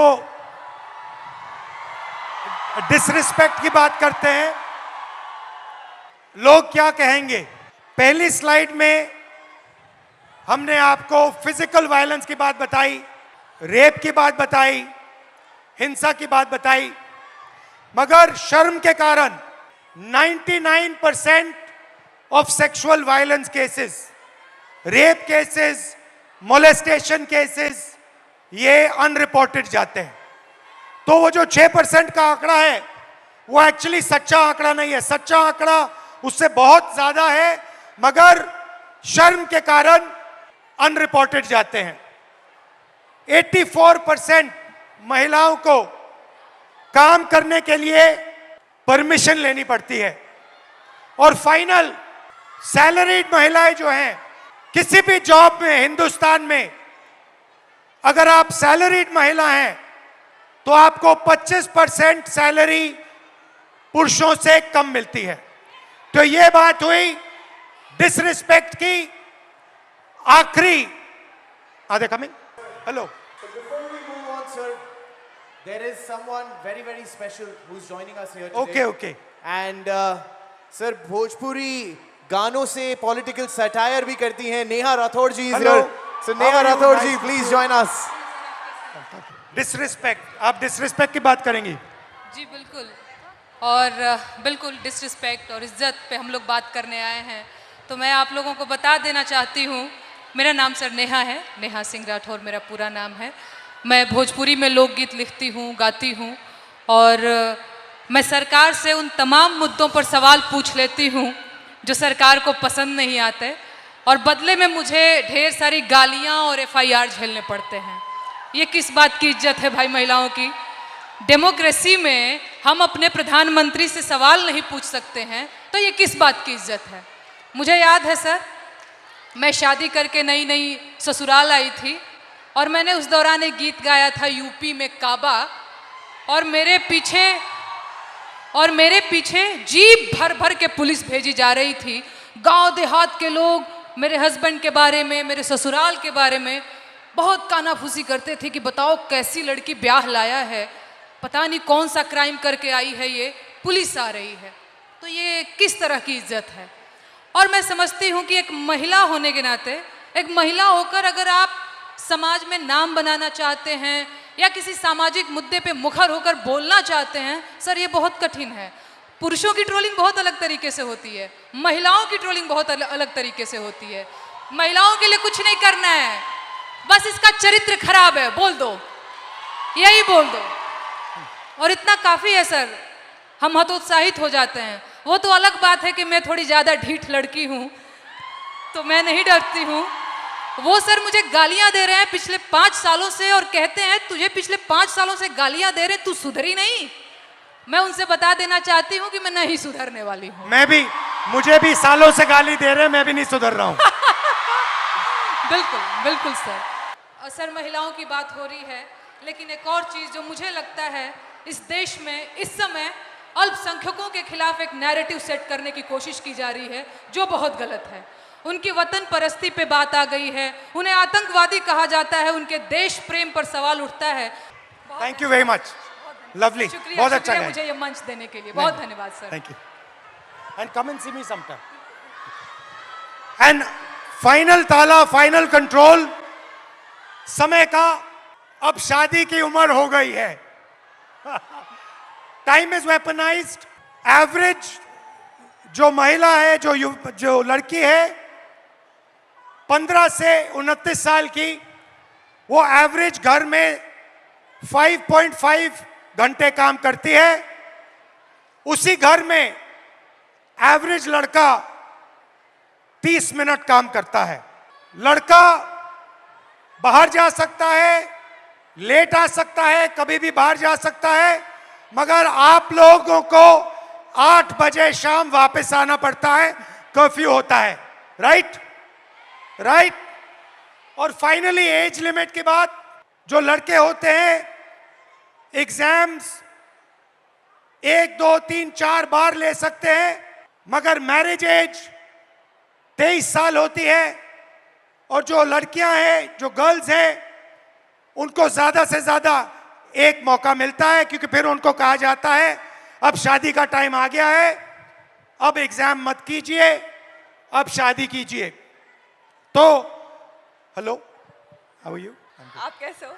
डिसरिस्पेक्ट की बात करते हैं, लोग क्या कहेंगे। पहली स्लाइड में हमने आपको फिजिकल वायलेंस की बात बताई, रेप की बात बताई, हिंसा की बात बताई, मगर शर्म के कारण 99% of sexual violence cases, rape cases, molestation cases, ये अनरिपोर्टेड जाते हैं। तो वो जो 6% का आंकड़ा है वो एक्चुअली सच्चा आंकड़ा नहीं है। सच्चा आंकड़ा उससे बहुत ज्यादा है, मगर शर्म के कारण अनरिपोर्टेड जाते हैं। 84% महिलाओं को काम करने के लिए परमिशन लेनी पड़ती है, और फाइनल सैलरीड महिलाएं जो हैं, किसी भी जॉब में हिंदुस्तान में अगर आप सैलरीड महिला हैं तो आपको 25% सैलरी पुरुषों से कम मिलती है। तो ये बात हुई डिसरिस्पेक्ट की। आखिरी are they coming? Hello. So before we move on, sir, there is someone very, very special who's joining us here today. Okay. And sir, Bhojpuri गानों से पॉलिटिकल सटायर भी करती हैं। Neha Rathore ji is here. So Neha Rathore ji, please join us. Disrespect, आप disrespect की बात करेंगी? जी बिल्कुल, और बिल्कुल डिसरिस्पेक्ट और इज्जत पे हम लोग बात करने आए हैं। तो मैं आप लोगों को बता देना चाहती हूँ, मेरा नाम सर नेहा है, नेहा सिंह राठौर मेरा पूरा नाम है। मैं भोजपुरी में लोकगीत लिखती हूँ, गाती हूँ, और मैं सरकार से उन तमाम मुद्दों पर सवाल पूछ लेती हूँ जो सरकार को पसंद नहीं आते, और बदले में मुझे ढेर सारी गालियाँ और FIR झेलने पड़ते हैं। ये किस बात की इज्जत है भाई महिलाओं की? डेमोक्रेसी में हम अपने प्रधानमंत्री से सवाल नहीं पूछ सकते हैं, तो ये किस बात की इज्जत है? मुझे याद है सर, मैं शादी करके नई नई ससुराल आई थी, और मैंने उस दौरान एक गीत गाया था यूपी में काबा, और मेरे पीछे जीप भर भर के पुलिस भेजी जा रही थी। गांव देहात के लोग मेरे हस्बैंड के बारे में, मेरे ससुराल के बारे में बहुत कानाफूसी करते थे कि बताओ कैसी लड़की ब्याह लाया है, पता नहीं कौन सा क्राइम करके आई है, ये पुलिस आ रही है। तो ये किस तरह की इज्जत है? और मैं समझती हूँ कि एक महिला होने के नाते, एक महिला होकर अगर आप समाज में नाम बनाना चाहते हैं या किसी सामाजिक मुद्दे पे मुखर होकर बोलना चाहते हैं, सर ये बहुत कठिन है। पुरुषों की ट्रोलिंग बहुत अलग तरीके से होती है, महिलाओं की ट्रोलिंग बहुत अलग तरीके से होती है। महिलाओं के लिए कुछ नहीं करना है, बस इसका चरित्र खराब है बोल दो, यही बोल दो, और इतना काफ़ी है सर, हम हतोत्साहित हो जाते हैं। वो तो अलग बात है कि मैं थोड़ी ज़्यादा ढीठ लड़की हूँ तो मैं नहीं डरती हूँ। वो सर मुझे गालियाँ दे रहे हैं पिछले 5 सालों से, और कहते हैं तुझे पिछले 5 सालों से गालियाँ दे रहे, तू सुधरी नहीं। मैं उनसे बता देना चाहती हूँ कि मैं नहीं सुधरने वाली हूँ। मैं भी मुझे भी सालों से गाली दे रहे हैं, मैं भी नहीं सुधर रहा हूं। बिल्कुल बिल्कुल सर। और सर महिलाओं की बात हो रही है, लेकिन एक और चीज़ जो मुझे लगता है इस देश में इस समय अल्पसंख्यकों के खिलाफ एक नैरेटिव सेट करने की कोशिश की जा रही है जो बहुत गलत है। उनकी वतन परस्ती पे बात आ गई है, उन्हें आतंकवादी कहा जाता है, उनके देश प्रेम पर सवाल उठता है। Thank you very much, lovely, शुक्रिया, बहुत अच्छा शुक्रिया गाया। मुझे ये मंच देने के लिए, बहुत धन्यवाद sir. Thank you and come and see me sometime. And final ताला, फाइनल कंट्रोल, समय का अब शादी की उम्र हो गई है। Time is weaponised. एवरेज जो महिला है, जो लड़की है 15 से 29 साल की, वो एवरेज घर में 5.5 घंटे काम करती है। उसी घर में एवरेज लड़का 30 मिनट काम करता है। लड़का बाहर जा सकता है, लेट आ सकता है, कभी भी बाहर जा सकता है, मगर आप लोगों को 8 बजे शाम वापस आना पड़ता है, कर्फ्यू होता है। Right right. और फाइनली एज लिमिट के बाद जो लड़के होते हैं एग्जाम्स 1, 2, 3, 4 बार ले सकते हैं, मगर मैरिज एज 23 साल होती है। और जो लड़कियां हैं, जो गर्ल्स हैं, उनको ज्यादा से ज्यादा एक मौका मिलता है, क्योंकि फिर उनको कहा जाता है अब शादी का टाइम आ गया है, अब एग्जाम मत कीजिए, अब शादी कीजिए। तो हेलो, हाउ आर यू? आप कैसे हो?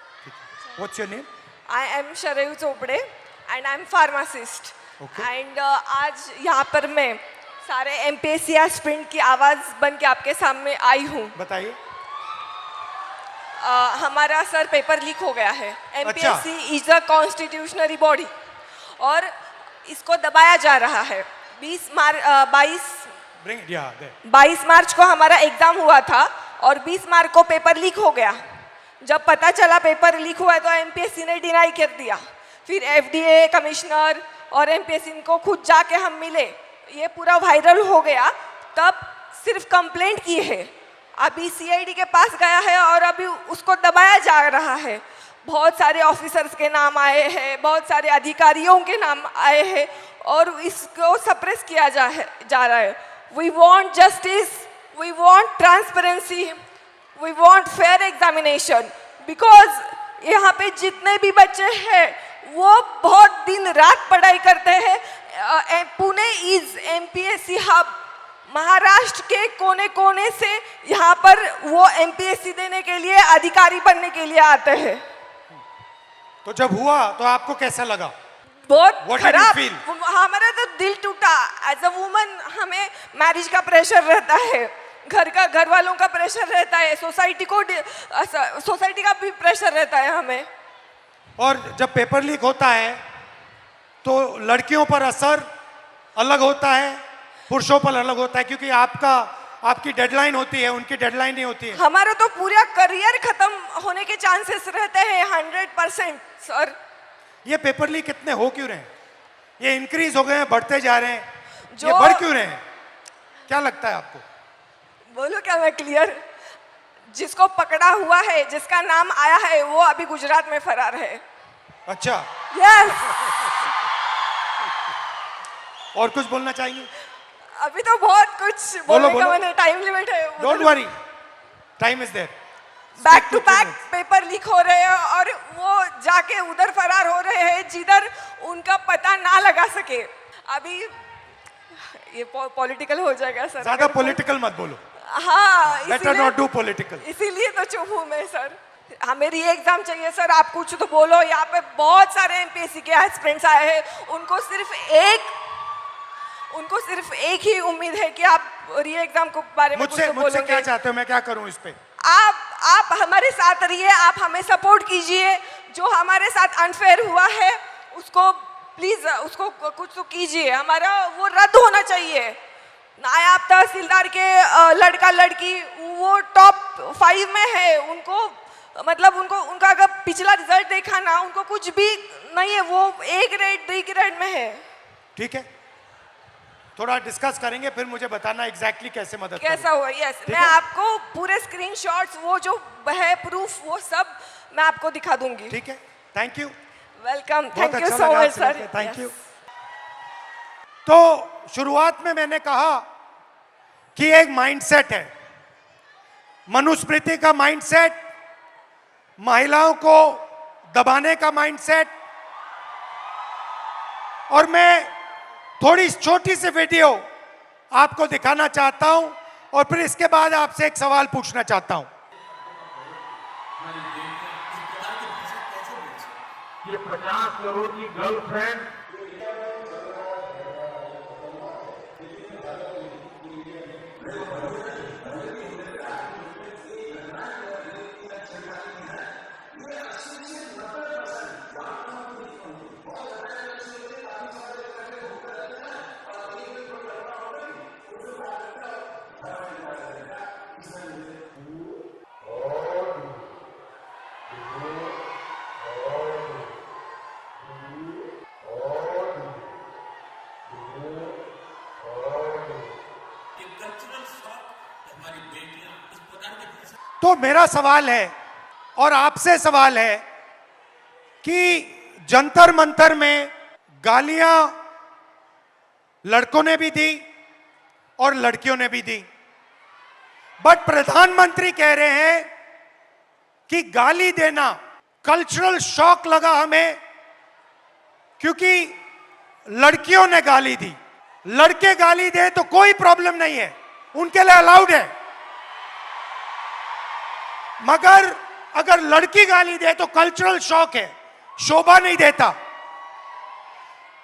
What's your name? I am Sharayu Chopde and I am pharmacist. And आज यहाँ पर मैं सारे एमपीएससी एस्पिरेंट की आवाज़ बन के आपके सामने आई हूँ। बताइए। हमारा सर पेपर लीक हो गया है। एमपीएससी इज अ कॉन्स्टिट्यूशनरी बॉडी और इसको दबाया जा रहा है। 22 मार्च को हमारा एग्जाम हुआ था और 20 मार्च को पेपर लीक हो गया। जब पता चला पेपर लीक हुआ है तो एमपीएससी ने डिनाई कर दिया। फिर एफडीए कमिश्नर और एमपीएससी को खुद जाके हम मिले, ये पूरा वायरल हो गया। तब सिर्फ कंप्लेंट की है, अभी सीआईडी के पास गया है और अभी उसको दबाया जा रहा है। बहुत सारे ऑफिसर्स के नाम आए हैं, बहुत सारे अधिकारियों के नाम आए हैं और इसको सप्रेस किया जा रहा है। We want justice, we want transparency, we want fair examination, because यहाँ पे जितने भी बच्चे हैं वो बहुत दिन रात पढ़ाई करते हैं। Pune is MPSC hub. Maharashtra के कोने कोने से यहाँ पर वो एमपीएससी देने के लिए, अधिकारी बनने के लिए आते हैं। तो जब हुआ तो आपको कैसा लगा? बहुत खराब। हमारा तो दिल टूटा। एज अ वुमन हमें मैरिज का प्रेशर रहता है, घर वालों का प्रेशर रहता है, सोसाइटी का भी प्रेशर रहता है हमें। और जब पेपर लीक होता है तो लड़कियों पर असर अलग होता है, पुरुषों पर अलग होता है, क्योंकि आपकी डेडलाइन होती है, उनकी डेडलाइन नहीं होती है। हमारा तो पूरा करियर खत्म होने के चांसेस रहते हैं 100%। सर ये पेपर लीक कितने हो क्यों रहे हैं? ये इंक्रीज हो गए हैं, बढ़ते जा रहे हैं, ये बढ़ क्यों रहे हैं? क्या लगता है आपको? बोलो क्या मैं क्लियर? जिसको पकड़ा हुआ है, जिसका नाम आया है, वो अभी गुजरात में फरार है। अच्छा। यस। और कुछ बोलना चाहिए? अभी तो बहुत कुछ बोलने का मैंने, टाइम लिमिट है। Don't worry, time is there. Back to back paper leak हो रहे हैं और वो जाके उधर फरार हो रहे हैं जिधर उनका पता ना लगा सके। अभी ये पॉलिटिकल हो जाएगा सर। ज्यादा पॉलिटिकल मत बोलो। हाँ, बेटर नॉट डू पॉलिटिकल। इसीलिए तो चुप हूँ मैं सर। हमें री एग्जाम चाहिए सर, आप कुछ तो बोलो। यहाँ पे बहुत सारे एमपीएससी के एस्पिरेंट्स आए हैं, उनको सिर्फ एक ही उम्मीद है कि आप री एग्जाम के बारे में कुछ तो बोलोगे। मुझसे क्या चाहते हो, मैं क्या करूं इस पे? आप हमारे साथ रहिए, आप हमें सपोर्ट कीजिए। जो हमारे साथ अनफेयर हुआ है उसको प्लीज, उसको कुछ तो कीजिए। हमारा वो रद्द होना चाहिए। नायब तहसीलदार के लड़का लड़की वो टॉप 5 में है, उनका अगर पिछला रिजल्ट देखा ना, उनको कुछ भी नहीं है, वो A ग्रेड B ग्रेड में है। ठीक है, थोड़ा डिस्कस करेंगे, फिर मुझे बताना एग्जैक्टली कैसे मदद कैसा हुआ? यस, ठीक मैं है? आपको पूरे स्क्रीनशॉट्स, वो जो है प्रूफ, वो सब मैं आपको दिखा दूंगी। ठीक है, थैंक यू। वेलकम, बहुत थैंक यू अच्छा सो लगा मच आपसे सर। मिलके, थैंक यू। तो शुरुआत में मैंने कहा कि एक माइंडसेट है, मनुस्मृति का माइंडसेट, महिलाओं को दबाने का माइंडसेट, और मैं थोड़ी छोटी सी वीडियो आपको दिखाना चाहता हूं और फिर इसके बाद आपसे एक सवाल पूछना चाहता हूं। ये 50 करोड़ की गर्लफ्रेंड तो मेरा सवाल है और आपसे सवाल है कि जंतर मंतर में गालियां लड़कों ने भी दी और लड़कियों ने भी दी, बट प्रधानमंत्री कह रहे हैं कि गाली देना कल्चरल शॉक लगा हमें, क्योंकि लड़कियों ने गाली दी। लड़के गाली दे तो कोई प्रॉब्लम नहीं है, उनके लिए अलाउड है, मगर अगर लड़की गाली दे तो कल्चरल शॉक है, शोभा नहीं देता।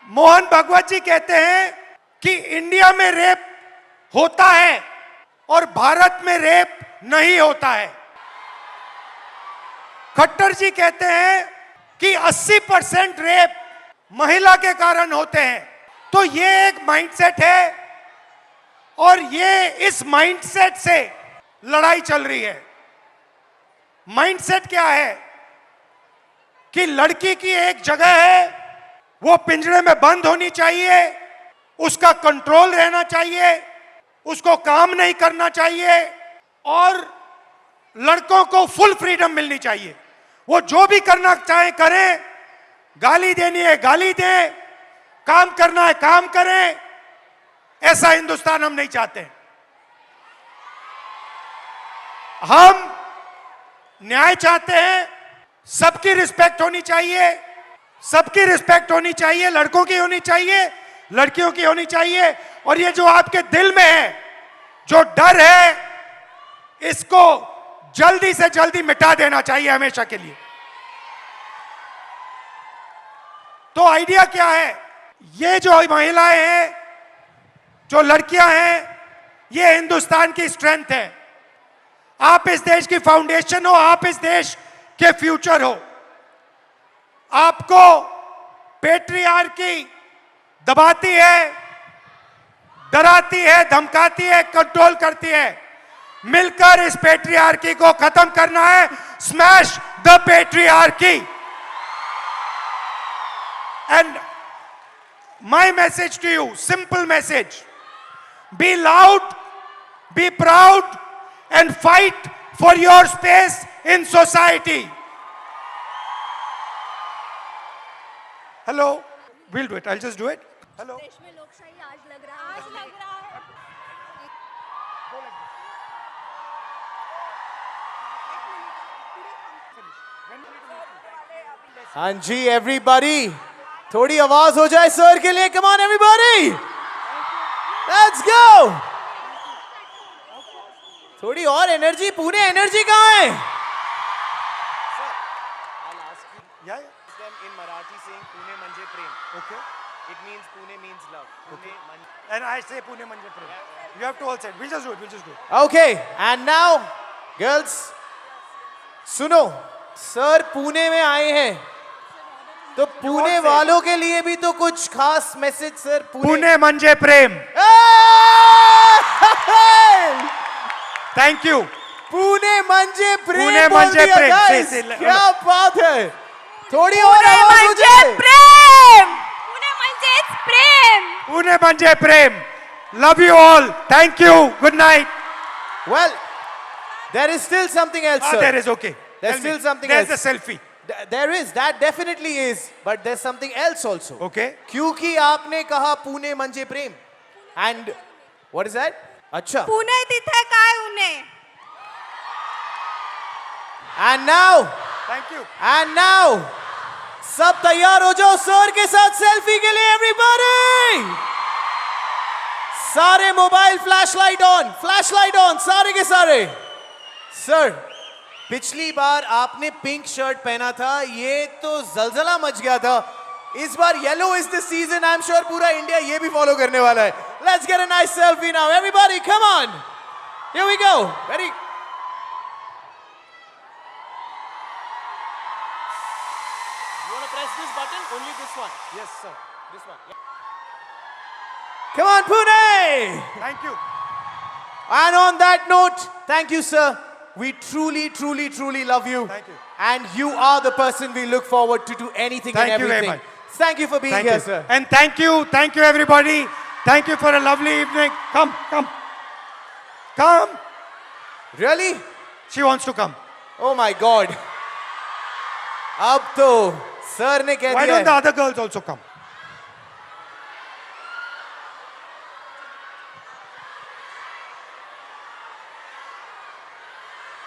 मोहन भागवत जी कहते हैं कि इंडिया में रेप होता है और भारत में रेप नहीं होता है। खट्टर जी कहते हैं कि 80% रेप महिला के कारण होते हैं। तो ये एक माइंडसेट है और ये इस माइंडसेट से लड़ाई चल रही है। माइंडसेट क्या है कि लड़की की एक जगह है, वो पिंजरे में बंद होनी चाहिए, उसका कंट्रोल रहना चाहिए, उसको काम नहीं करना चाहिए और लड़कों को फुल फ्रीडम मिलनी चाहिए। वो जो भी करना चाहे करें, गाली देनी है गाली दें, काम करना है काम करें। ऐसा हिंदुस्तान हम नहीं चाहते। हम न्याय चाहते हैं, सबकी रिस्पेक्ट होनी चाहिए, सबकी रिस्पेक्ट होनी चाहिए, लड़कों की होनी चाहिए, लड़कियों की होनी चाहिए। और ये जो आपके दिल में है, जो डर है, इसको जल्दी से जल्दी मिटा देना चाहिए हमेशा के लिए। तो आइडिया क्या है? ये जो महिलाएं हैं, जो लड़कियां हैं, ये हिंदुस्तान की स्ट्रेंथ है। आप इस देश की फाउंडेशन हो, आप इस देश के फ्यूचर हो। आपको पेट्रियार्की दबाती है, डराती है, धमकाती है, कंट्रोल करती है। मिलकर इस पेट्रियार्की को खत्म करना है। Smash the patriarchy. And my message to you, simple message, be loud, be proud and fight for your space in society. Hello, we'll do it. I'll just do it. Hello. हाँ जी everybody, थोड़ी आवाज हो जाए sir के लिए। Come on everybody, let's go. थोड़ी और energy. Pune energy कहाँ है? Yeah. In Marathi saying Pune Manje Prem. Okay. It means Pune means love. Okay. And I say Pune Manje Prem. You have to all say it. We'll just do it. We'll just do it. Okay, and now girls, सुनो, sir Pune में आए हैं तो पुणे वालों के लिए भी तो कुछ खास मैसेज सर। पुणे मंजे प्रेम। Thank you. पुणे मंजे प्रेम। पुणे मंजे प्रेम। guys, क्या बात है। थोड़ी और पुणे आवाज हो मंजे जाए। प्रेम, पुणे मंजे प्रेम। पुणे मंजे प्रेम। Love you all. Thank you. Good night. Well, there is still something else, sir. There is okay. There's Tell me. still something There's else. the selfie. There is, that definitely is, but there's something else also. Okay. क्योंकि आपने कहा पुणे म्हणजे प्रेम, and what is that? अच्छा. पुणे तिथे काय उणे And now, Thank you. and now, सब तैयार हो जाओ सर के साथ सेल्फी के लिए, everybody. सारे मोबाइल फ्लैशलाइट ऑन, सारे के सारे. सर, पिछली बार आपने पिंक शर्ट पहना था, ये तो जलजला मच गया था. इस बार yellow is the season. I am sure पूरा इंडिया ये भी फॉलो करने वाला है. Let's get a nice selfie now, everybody come on. Here we go. Very only this one. Yes, sir. This one. Yeah. Come on, Pune! Thank you. And on that note, thank you, sir. We truly, truly, truly love you. Thank you. And you are the person we look forward to do anything Thank and you everything. very much. Thank you for being Thank here, you. sir. And thank you everybody. Thank you for a lovely evening. Come. Really? She wants to come. Oh my God. अब तो sir ने कह Why दिया don't the है. other girls also come?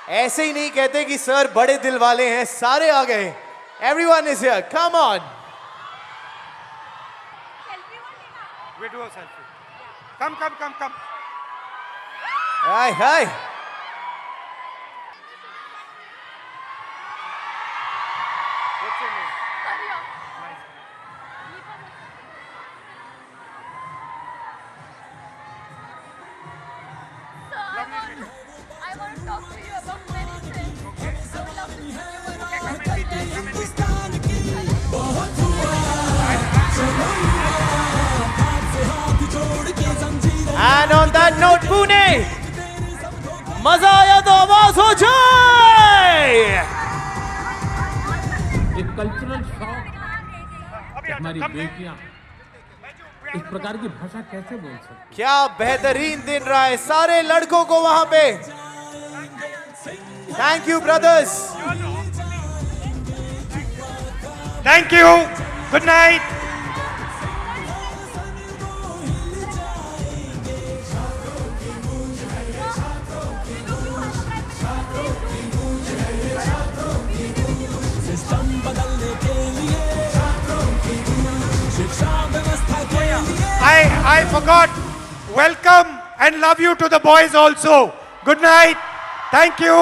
ऐसे ही नहीं कहते कि सर बड़े दिल वाले हैं, सारे आ गए. Everyone is here. Come on. We do a selfie. Come. Hi. What's your name? I want to talk to you about many things. I would love to meet And on that note, Pune, मजा आया तो आवाज हो जाए. एक cultural shock. हमारी बेटियां इस प्रकार की भाषा कैसे बोल सकती? क्या बेहतरीन दिन रहा है सारे लड़कों को वहां पे. Thank you brothers. Thank you. Good night. I forgot. Welcome and love you to the boys also. Good night. Thank you.